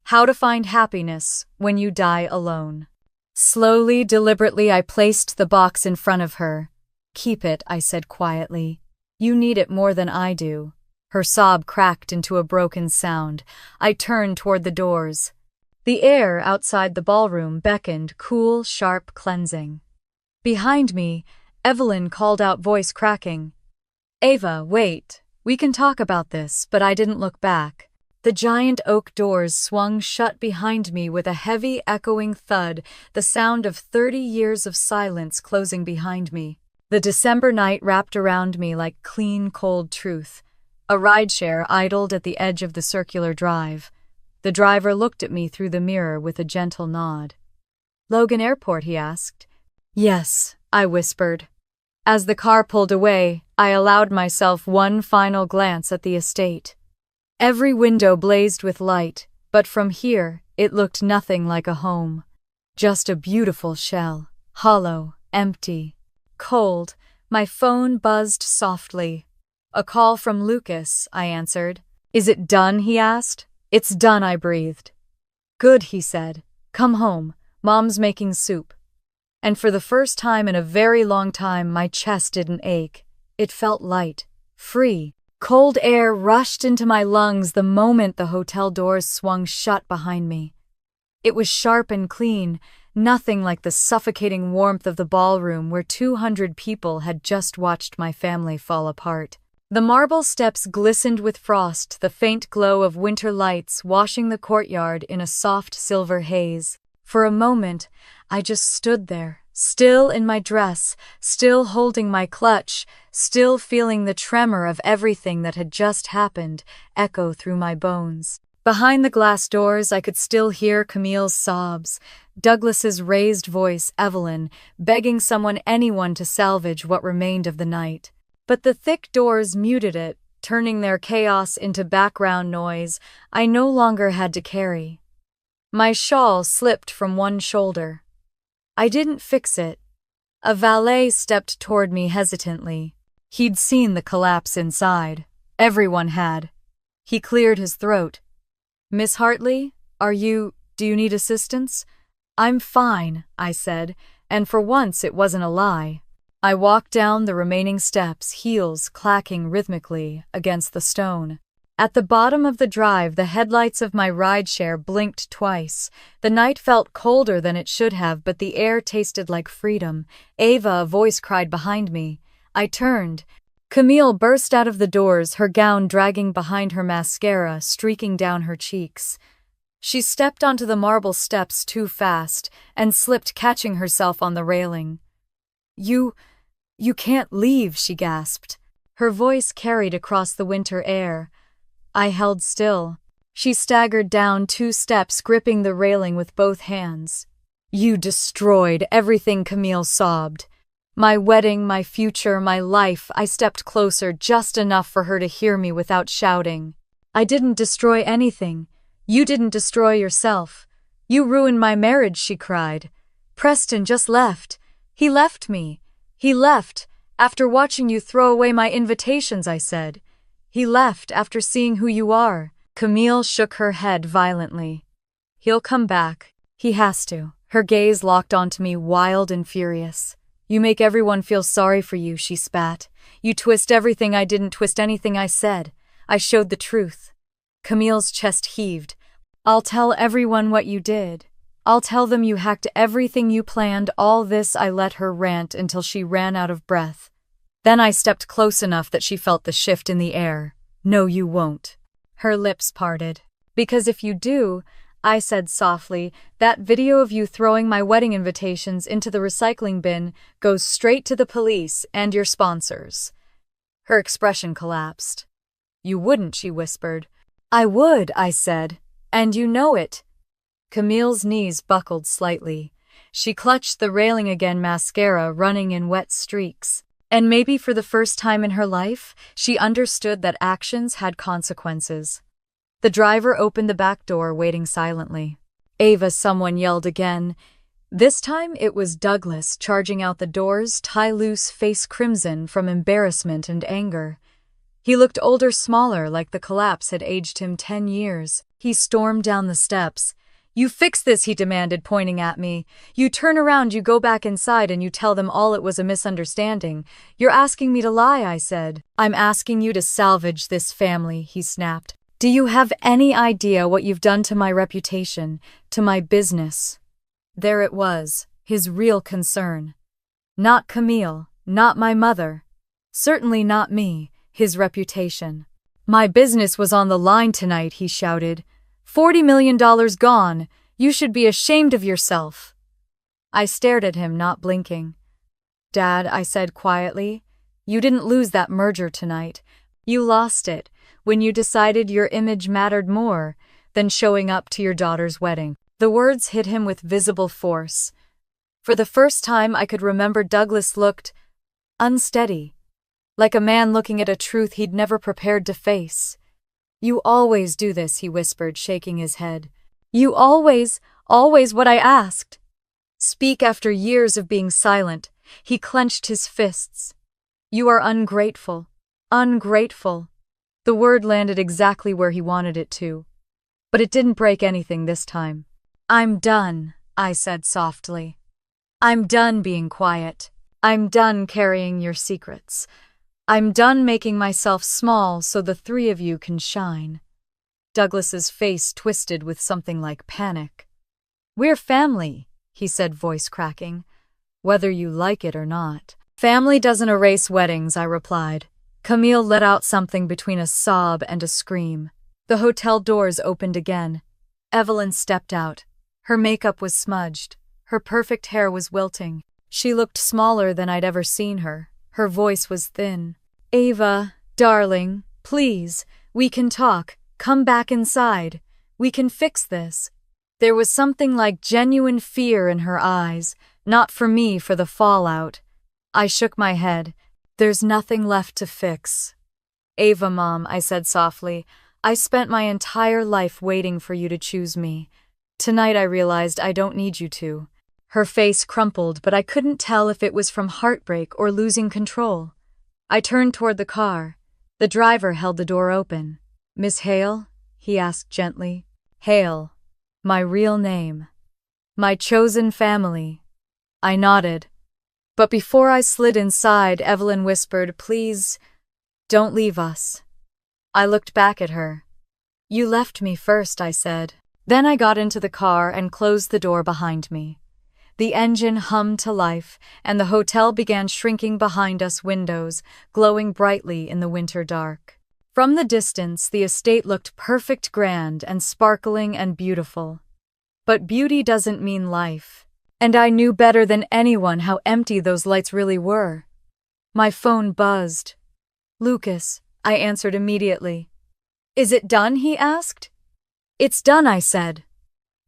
How to Find Happiness When You Die Alone. Slowly, deliberately, I placed the box in front of her. "Keep it," I said quietly. "You need it more than I do." Her sob cracked into a broken sound. I turned toward the doors. The air outside the ballroom beckoned, cool, sharp, cleansing. Behind me, Evelyn called out, voice cracking. "Ava, wait. We can talk about this," but I didn't look back. The giant oak doors swung shut behind me with a heavy, echoing thud, the sound of 30 years of silence closing behind me. The December night wrapped around me like clean, cold truth. A rideshare idled at the edge of the circular drive. The driver looked at me through the mirror with a gentle nod. "Logan Airport?" he asked. "Yes," I whispered. As the car pulled away, I allowed myself one final glance at the estate. Every window blazed with light, but from here, it looked nothing like a home. Just a beautiful shell, hollow, empty. Cold, my phone buzzed softly. "A call from Lucas," I answered. "Is it done?" he asked. "It's done," I breathed. "Good," he said. "Come home. Mom's making soup." And for the first time in a very long time, my chest didn't ache. It felt light, free. Cold air rushed into my lungs the moment the hotel doors swung shut behind me. It was sharp and clean, nothing like the suffocating warmth of the ballroom where 200 people had just watched my family fall apart. The marble steps glistened with frost, the faint glow of winter lights washing the courtyard in a soft silver haze. For a moment, I just stood there, still in my dress, still holding my clutch, still feeling the tremor of everything that had just happened echo through my bones. Behind the glass doors, I could still hear Camille's sobs, Douglas's raised voice, Evelyn, begging anyone to salvage what remained of the night. But the thick doors muted it, turning their chaos into background noise I no longer had to carry. My shawl slipped from one shoulder. I didn't fix it. A valet stepped toward me hesitantly. He'd seen the collapse inside. Everyone had. He cleared his throat. "Miss Hartley, do you need assistance?" "I'm fine," I said, and for once it wasn't a lie. I walked down the remaining steps, heels clacking rhythmically against the stone. At the bottom of the drive, the headlights of my rideshare blinked twice. The night felt colder than it should have, but the air tasted like freedom. "Ava," a voice cried behind me. I turned. Camille burst out of the doors, her gown dragging behind her, mascara streaking down her cheeks. She stepped onto the marble steps too fast and slipped, catching herself on the railing. You can't leave," she gasped. Her voice carried across the winter air. I held still. She staggered down 2 steps, gripping the railing with both hands. "You destroyed everything," Camille sobbed. "My wedding, my future, my life." I stepped closer, just enough for her to hear me without shouting. "I didn't destroy anything. You didn't destroy yourself. You ruined my marriage," she cried. "Preston just left. He left me. He left after watching you throw away my invitations," I said. "He left after seeing who you are." Camille shook her head violently. "He'll come back. He has to." Her gaze locked onto me, wild and furious. "You make everyone feel sorry for you," she spat. "You twist everything. I didn't twist anything I said. I showed the truth." Camille's chest heaved. "I'll tell everyone what you did. I'll tell them you hacked everything you planned, all this." I let her rant until she ran out of breath. Then I stepped close enough that she felt the shift in the air. "No, you won't." Her lips parted. "Because if you do," I said softly, "that video of you throwing my wedding invitations into the recycling bin goes straight to the police and your sponsors." Her expression collapsed. "You wouldn't," she whispered. "I would," I said. "And you know it." Camille's knees buckled slightly. She clutched the railing again, mascara running in wet streaks. And maybe for the first time in her life, she understood that actions had consequences. The driver opened the back door, waiting silently. "Ava," someone yelled again. This time it was Douglas, charging out the doors, tie loose, face crimson from embarrassment and anger. He looked older, smaller, like the collapse had aged him 10 years. He stormed down the steps. "You fix this," he demanded, pointing at me. "You turn around, you go back inside, and you tell them all it was a misunderstanding." "You're asking me to lie," I said. "I'm asking you to salvage this family," he snapped. "Do you have any idea what you've done to my reputation, to my business?" There it was, his real concern. Not Camille, not my mother. Certainly not me, his reputation. My business was on the line tonight, he shouted. $40 million gone. You should be ashamed of yourself. I stared at him, not blinking. Dad, I said quietly, you didn't lose that merger tonight. You lost it when you decided your image mattered more than showing up to your daughter's wedding. The words hit him with visible force. For the first time I could remember, Douglas looked unsteady, like a man looking at a truth he'd never prepared to face. You always do this, he whispered, shaking his head. You always what I asked. Speak after years of being silent. He clenched his fists. You are ungrateful. Ungrateful. The word landed exactly where he wanted it to. But it didn't break anything this time. I'm done, I said softly. I'm done being quiet. I'm done carrying your secrets. I'm done making myself small so the three of you can shine. Douglas's face twisted with something like panic. We're family, he said, voice cracking. Whether you like it or not. Family doesn't erase weddings, I replied. Camille let out something between a sob and a scream. The hotel doors opened again. Evelyn stepped out. Her makeup was smudged. Her perfect hair was wilting. She looked smaller than I'd ever seen her. Her voice was thin. Ava, darling, please, we can talk. Come back inside. We can fix this. There was something like genuine fear in her eyes, not for me, for the fallout. I shook my head. There's nothing left to fix. Ava, Mom, I said softly, I spent my entire life waiting for you to choose me. Tonight I realized I don't need you to. Her face crumpled, but I couldn't tell if it was from heartbreak or losing control. I turned toward the car. The driver held the door open. Miss Hale? He asked gently. Hale. My real name. My chosen family. I nodded. But before I slid inside, Evelyn whispered, Please, don't leave us. I looked back at her. You left me first, I said. Then I got into the car and closed the door behind me. The engine hummed to life, and the hotel began shrinking behind us, windows glowing brightly in the winter dark. From the distance, the estate looked perfect, grand and sparkling and beautiful. But beauty doesn't mean life. And I knew better than anyone how empty those lights really were. My phone buzzed. Lucas, I answered immediately. Is it done? He asked. It's done, I said.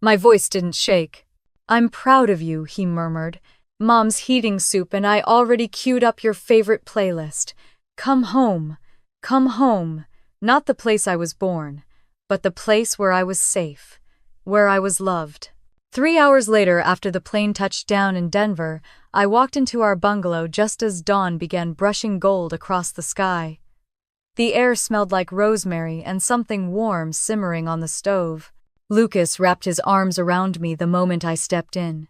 My voice didn't shake. I'm proud of you, he murmured. Mom's heating soup and I already queued up your favorite playlist. Come home. Come home. Not the place I was born, but the place where I was safe, where I was loved. 3 hours later, after the plane touched down in Denver, I walked into our bungalow just as dawn began brushing gold across the sky. The air smelled like rosemary and something warm simmering on the stove. Lucas wrapped his arms around me the moment I stepped in.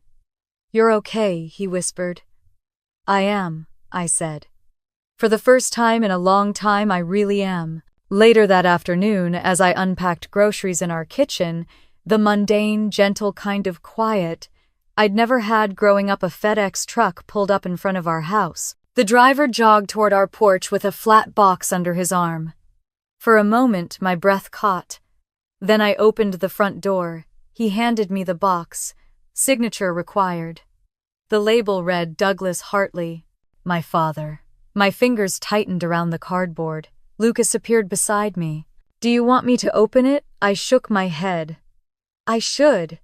You're okay, he whispered. I am, I said. For the first time in a long time, I really am. Later that afternoon, as I unpacked groceries in our kitchen, the mundane, gentle kind of quiet I'd never had growing up, a FedEx truck pulled up in front of our house. The driver jogged toward our porch with a flat box under his arm. For a moment, my breath caught. Then I opened the front door. He handed me the box. Signature required. The label read Douglas Hartley, my father. My fingers tightened around the cardboard. Lucas appeared beside me. Do you want me to open it? I shook my head. I should.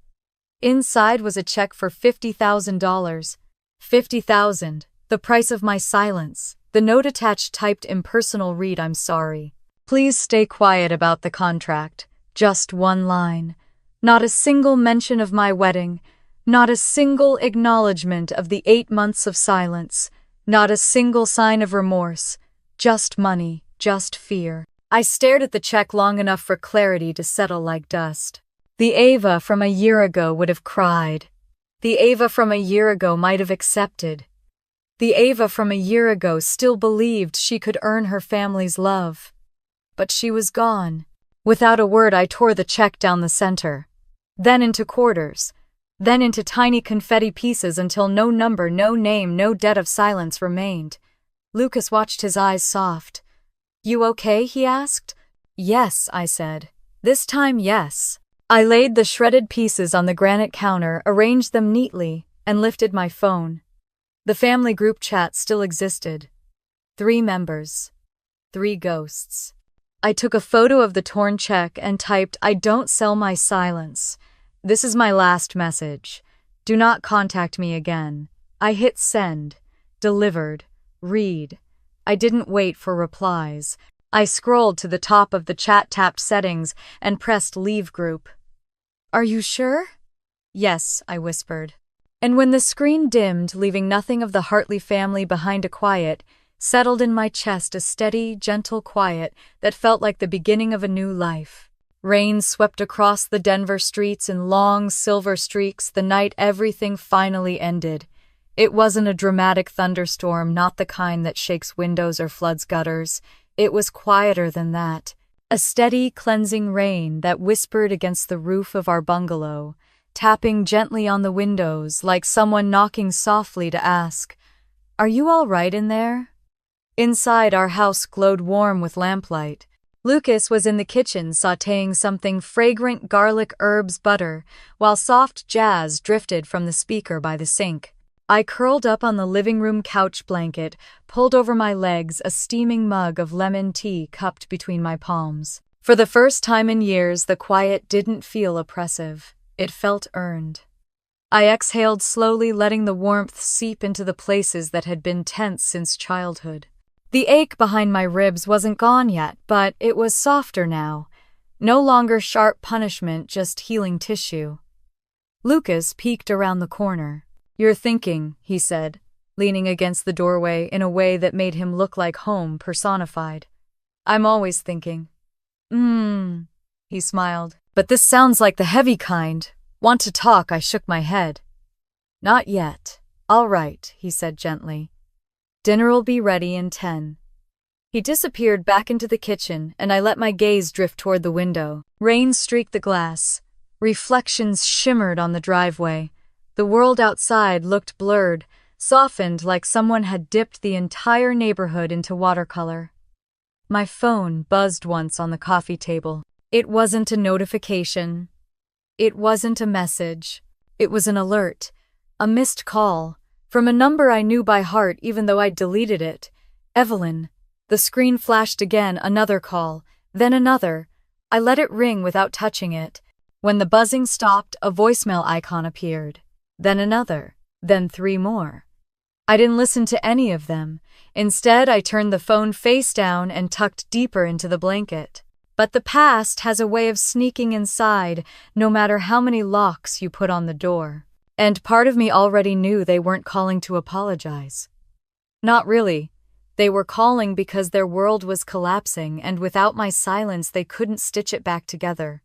Inside was a check for $50,000. $50,000. The price of my silence. The note attached typed impersonal read, I'm sorry. Please stay quiet about the contract. Just one line. Not a single mention of my wedding. Not a single acknowledgement of the 8 months of silence. Not a single sign of remorse. Just money. Just fear. I stared at the check long enough for clarity to settle like dust. The Ava from a year ago would have cried. The Ava from a year ago might have accepted. The Ava from a year ago still believed she could earn her family's love. But she was gone. Without a word, I tore the check down the center. Then into quarters. Then into tiny confetti pieces until no number, no name, no debt of silence remained. Lucas watched, his eyes soft. You okay? He asked. Yes, I said. This time, yes. I laid the shredded pieces on the granite counter, arranged them neatly, and lifted my phone. The family group chat still existed. 3 members. 3 ghosts. I took a photo of the torn check and typed, "I don't sell my silence. This is my last message. Do not contact me again." I hit send. Delivered. Read. I didn't wait for replies. I scrolled to the top of the chat, tapped settings, and pressed leave group. "Are you sure?" "Yes," I whispered. And when the screen dimmed, leaving nothing of the Hartley family behind, a quiet settled in my chest, a steady, gentle quiet that felt like the beginning of a new life. Rain swept across the Denver streets in long, silver streaks the night everything finally ended. It wasn't a dramatic thunderstorm, not the kind that shakes windows or floods gutters. It was quieter than that. A steady, cleansing rain that whispered against the roof of our bungalow, tapping gently on the windows like someone knocking softly to ask, "Are you all right in there?" Inside, our house glowed warm with lamplight. Lucas was in the kitchen sautéing something fragrant, garlic, herbs, butter, while soft jazz drifted from the speaker by the sink. I curled up on the living room couch blanket, pulled over my legs, a steaming mug of lemon tea cupped between my palms. For the first time in years, the quiet didn't feel oppressive. It felt earned. I exhaled slowly, letting the warmth seep into the places that had been tense since childhood. The ache behind my ribs wasn't gone yet, but it was softer now. No longer sharp punishment, just healing tissue. Lucas peeked around the corner. "You're thinking," he said, leaning against the doorway in a way that made him look like home personified. "I'm always thinking." He smiled. "But this sounds like the heavy kind. Want to talk?" I shook my head. "Not yet." "All right," he said gently. "Dinner'll be ready in 10. He disappeared back into the kitchen, and I let my gaze drift toward the window. Rain streaked the glass. Reflections shimmered on the driveway. The world outside looked blurred, softened like someone had dipped the entire neighborhood into watercolor. My phone buzzed once on the coffee table. It wasn't a notification. It wasn't a message. It was an alert, a missed call, from a number I knew by heart even though I'd deleted it. Evelyn. The screen flashed again, another call, then another. I let it ring without touching it. When the buzzing stopped, a voicemail icon appeared. Then another, then 3 more. I didn't listen to any of them. Instead, I turned the phone face down and tucked deeper into the blanket. But the past has a way of sneaking inside, no matter how many locks you put on the door. And part of me already knew they weren't calling to apologize. Not really. They were calling because their world was collapsing, and without my silence they couldn't stitch it back together.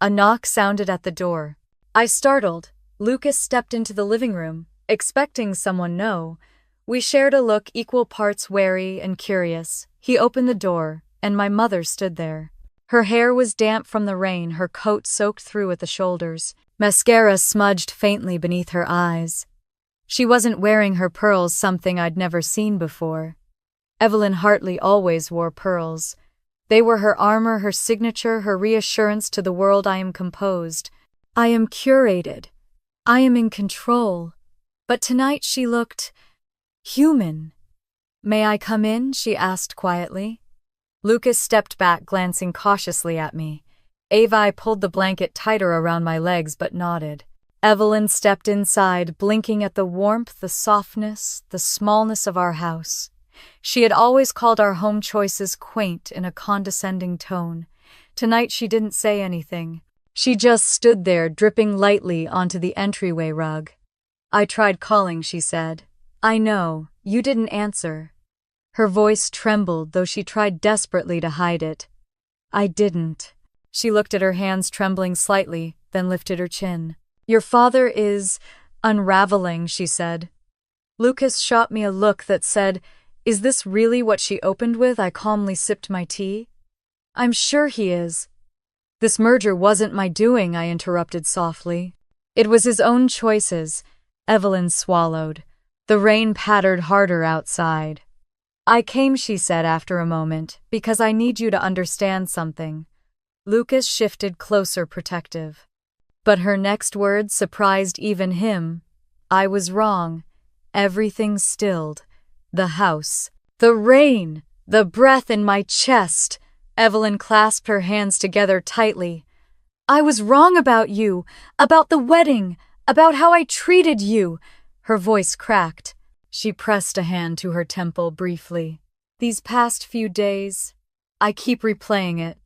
A knock sounded at the door. I startled. Lucas stepped into the living room, expecting someone new. We shared a look, equal parts wary and curious. He opened the door, and my mother stood there. Her hair was damp from the rain, her coat soaked through at the shoulders. Mascara smudged faintly beneath her eyes. She wasn't wearing her pearls, something I'd never seen before. Evelyn Hartley always wore pearls. They were her armor, her signature, her reassurance to the world. I am composed. I am curated. I am in control. But tonight she looked human. "May I come in?" she asked quietly. Lucas stepped back, glancing cautiously at me. Avi pulled the blanket tighter around my legs but nodded. Evelyn stepped inside, blinking at the warmth, the softness, the smallness of our house. She had always called our home choices quaint in a condescending tone. Tonight she didn't say anything. She just stood there, dripping lightly onto the entryway rug. "I tried calling," she said. "I know, you didn't answer." Her voice trembled, though she tried desperately to hide it. "I didn't." She looked at her hands, trembling slightly, then lifted her chin. "Your father is unraveling," she said. Lucas shot me a look that said, "Is this really what she opened with?" I calmly sipped my tea. "I'm sure he is." "This merger wasn't my doing," I interrupted softly. "It was his own choices." Evelyn swallowed. The rain pattered harder outside. I came, she said after a moment, because I need you to understand something. Lucas shifted closer, protective. But her next words surprised even him. I was wrong. Everything stilled. The house. The rain. The breath in my chest. Evelyn clasped her hands together tightly. I was wrong about you, about the wedding, about how I treated you. Her voice cracked. She pressed a hand to her temple briefly. These past few days, I keep replaying it.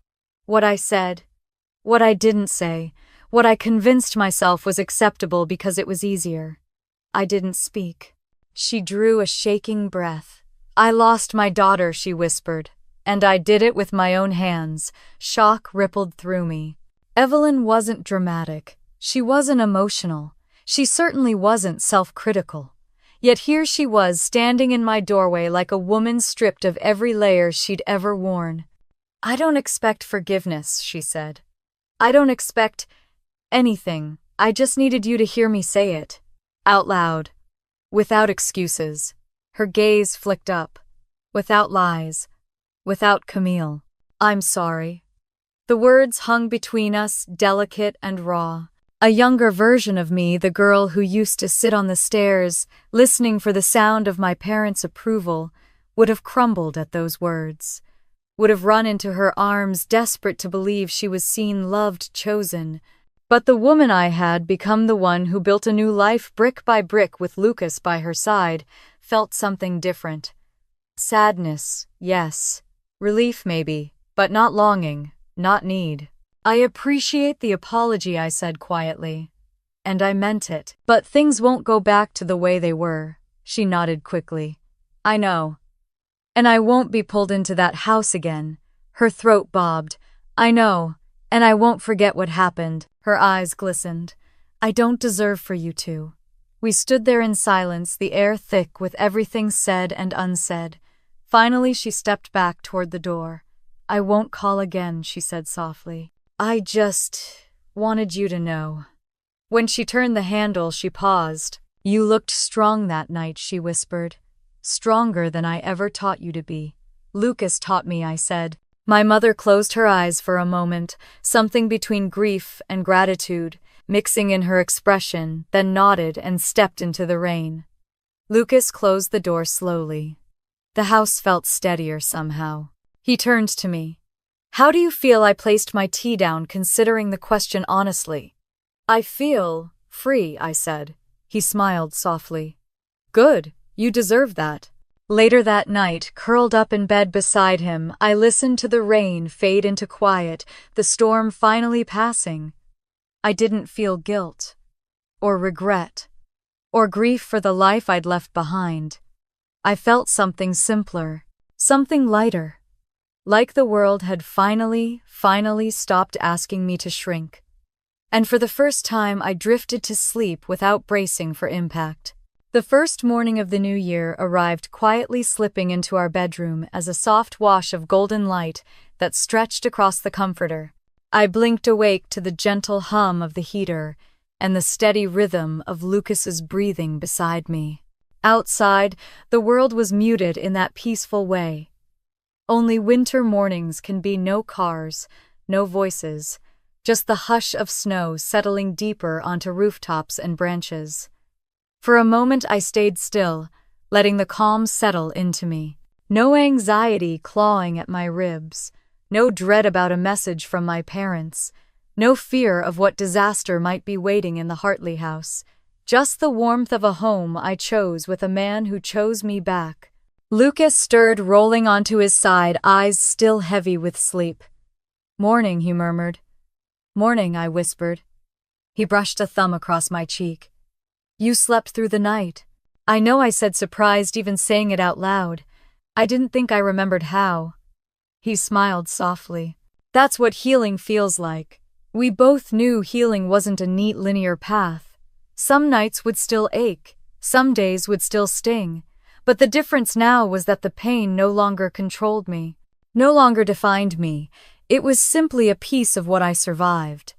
What I said, what I didn't say, what I convinced myself was acceptable because it was easier. I didn't speak. She drew a shaking breath. I lost my daughter, she whispered, and I did it with my own hands. Shock rippled through me. Evelyn wasn't dramatic. She wasn't emotional. She certainly wasn't self-critical. Yet here she was, standing in my doorway like a woman stripped of every layer she'd ever worn. I don't expect forgiveness, she said. I don't expect anything. I just needed you to hear me say it. Out loud. Without excuses. Her gaze flicked up. Without lies. Without Camille. I'm sorry. The words hung between us, delicate and raw. A younger version of me, the girl who used to sit on the stairs, listening for the sound of my parents' approval, would have crumbled at those words. Would have run into her arms, desperate to believe she was seen, loved, chosen. But the woman I had become, the one who built a new life brick by brick with Lucas by her side, felt something different. Sadness, yes. Relief, maybe, but not longing, not need. I appreciate the apology, I said quietly. And I meant it. But things won't go back to the way they were, she nodded quickly. I know. And I won't be pulled into that house again. Her throat bobbed. I know. And I won't forget what happened. Her eyes glistened. I don't deserve for you to. We stood there in silence, the air thick with everything said and unsaid. Finally, she stepped back toward the door. I won't call again, she said softly. I just wanted you to know. When she turned the handle, she paused. You looked strong that night, she whispered. Stronger than I ever taught you to be. Lucas taught me, I said. My mother closed her eyes for a moment, something between grief and gratitude, mixing in her expression, then nodded and stepped into the rain. Lucas closed the door slowly. The house felt steadier somehow. He turned to me. How do you feel? I placed my tea down, considering the question honestly. I feel free, I said. He smiled softly. Good, you deserve that. Later that night, curled up in bed beside him, I listened to the rain fade into quiet, the storm finally passing. I didn't feel guilt, or regret, or grief for the life I'd left behind. I felt something simpler, something lighter. Like the world had finally stopped asking me to shrink. And for the first time, I drifted to sleep without bracing for impact. The first morning of the new year arrived quietly, slipping into our bedroom as a soft wash of golden light that stretched across the comforter. I blinked awake to the gentle hum of the heater and the steady rhythm of Lucas's breathing beside me. Outside, the world was muted in that peaceful way. Only winter mornings can be: no cars, no voices, just the hush of snow settling deeper onto rooftops and branches. For a moment I stayed still, letting the calm settle into me. No anxiety clawing at my ribs, no dread about a message from my parents, no fear of what disaster might be waiting in the Hartley house. Just the warmth of a home I chose with a man who chose me back. Lucas stirred, rolling onto his side, eyes still heavy with sleep. Morning, he murmured. Morning, I whispered. He brushed a thumb across my cheek. You slept through the night. I know, I said, surprised even saying it out loud. I didn't think I remembered how. He smiled softly. That's what healing feels like. We both knew healing wasn't a neat linear path. Some nights would still ache, some days would still sting. But the difference now was that the pain no longer controlled me, no longer defined me. It was simply a piece of what I survived.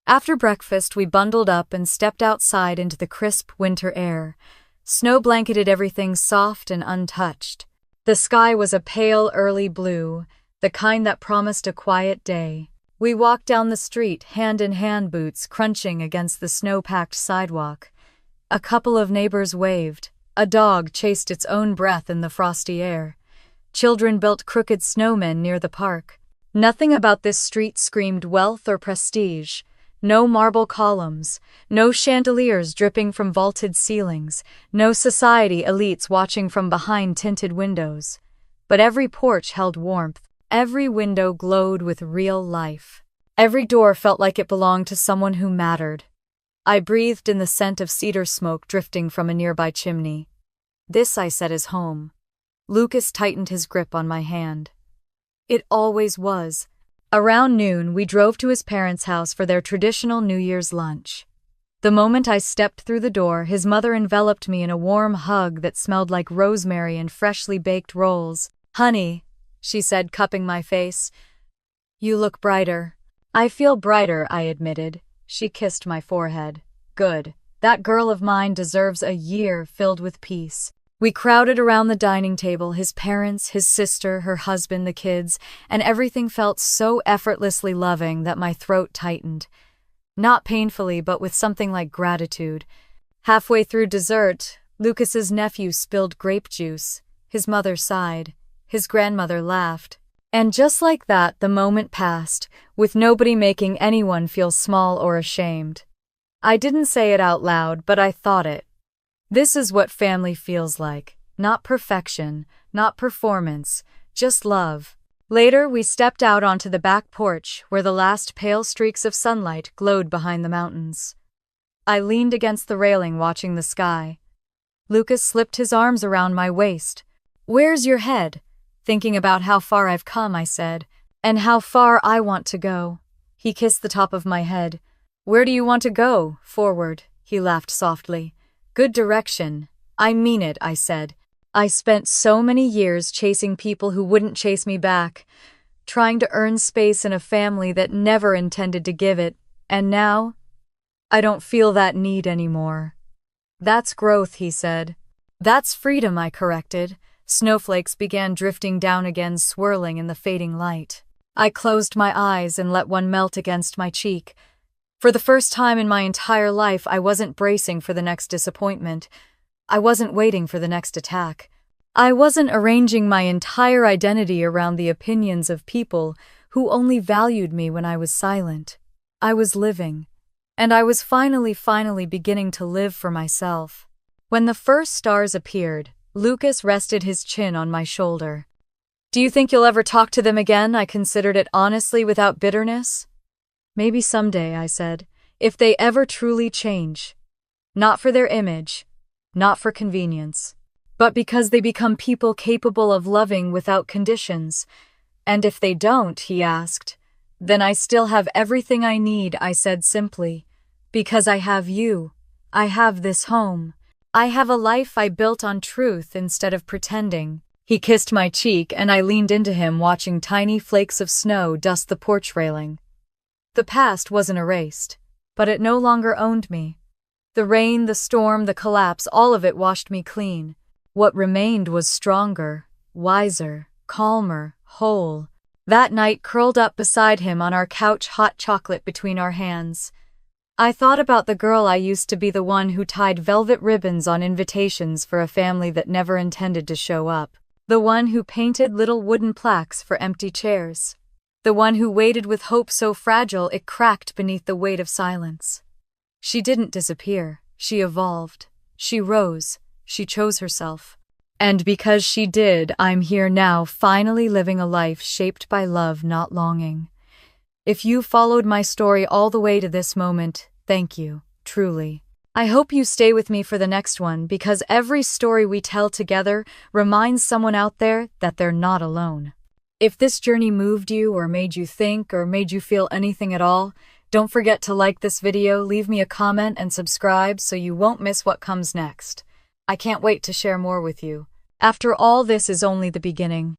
After breakfast, we bundled up and stepped outside into the crisp winter air. Snow blanketed everything, soft and untouched. The sky was a pale early blue, the kind that promised a quiet day. We walked down the street, hand in hand, boots crunching against the snow-packed sidewalk. A couple of neighbors waved. A dog chased its own breath in the frosty air. Children built crooked snowmen near the park. Nothing about this street screamed wealth or prestige. No marble columns, no chandeliers dripping from vaulted ceilings, no society elites watching from behind tinted windows. But every porch held warmth. Every window glowed with real life. Every door felt like it belonged to someone who mattered. I breathed in the scent of cedar smoke drifting from a nearby chimney. This, I said, is home. Lucas tightened his grip on my hand. It always was. Around noon, we drove to his parents' house for their traditional New Year's lunch. The moment I stepped through the door, his mother enveloped me in a warm hug that smelled like rosemary and freshly baked rolls. "Honey," she said, cupping my face, "you look brighter." "I feel brighter," I admitted. She kissed my forehead. "Good. That girl of mine deserves a year filled with peace." We crowded around the dining table, his parents, his sister, her husband, the kids, and everything felt so effortlessly loving that my throat tightened. Not painfully, but with something like gratitude. Halfway through dessert, Lucas's nephew spilled grape juice. His mother sighed. His grandmother laughed. And just like that, the moment passed, with nobody making anyone feel small or ashamed. I didn't say it out loud, but I thought it. This is what family feels like. Not perfection, not performance, just love. Later, we stepped out onto the back porch, where the last pale streaks of sunlight glowed behind the mountains. I leaned against the railing, watching the sky. Lucas slipped his arms around my waist. "Where's your head?" "Thinking about how far I've come," I said, "and how far I want to go." He kissed the top of my head. "Where do you want to go?" "Forward," he laughed softly. "Good direction." "I mean it," I said. I spent so many years chasing people who wouldn't chase me back, trying to earn space in a family that never intended to give it, and now, I don't feel that need anymore. "That's growth," he said. "That's freedom," I corrected. Snowflakes began drifting down again, swirling in the fading light. I closed my eyes and let one melt against my cheek. For the first time in my entire life, I wasn't bracing for the next disappointment. I wasn't waiting for the next attack. I wasn't arranging my entire identity around the opinions of people who only valued me when I was silent. I was living. And I was finally beginning to live for myself. When the first stars appeared, Lucas rested his chin on my shoulder. "Do you think you'll ever talk to them again?" I considered it honestly, without bitterness. "Maybe someday," I said, "if they ever truly change. Not for their image, not for convenience, but because they become people capable of loving without conditions." "And if they don't," he asked, "then I still have everything I need," I said simply. "Because I have you. I have this home. I have a life I built on truth instead of pretending." He kissed my cheek, and I leaned into him, watching tiny flakes of snow dust the porch railing. The past wasn't erased, but it no longer owned me. The rain, the storm, the collapse, all of it washed me clean. What remained was stronger, wiser, calmer, whole. That night, curled up beside him on our couch, hot chocolate between our hands, I thought about the girl I used to be, the one who tied velvet ribbons on invitations for a family that never intended to show up. The one who painted little wooden plaques for empty chairs. The one who waited with hope so fragile it cracked beneath the weight of silence. She didn't disappear. She evolved. She rose. She chose herself. And because she did, I'm here now, finally living a life shaped by love, not longing. If you followed my story all the way to this moment, thank you, truly. I hope you stay with me for the next one, because every story we tell together reminds someone out there that they're not alone. If this journey moved you or made you think or made you feel anything at all, don't forget to like this video, leave me a comment, and subscribe so you won't miss what comes next. I can't wait to share more with you. After all, this is only the beginning.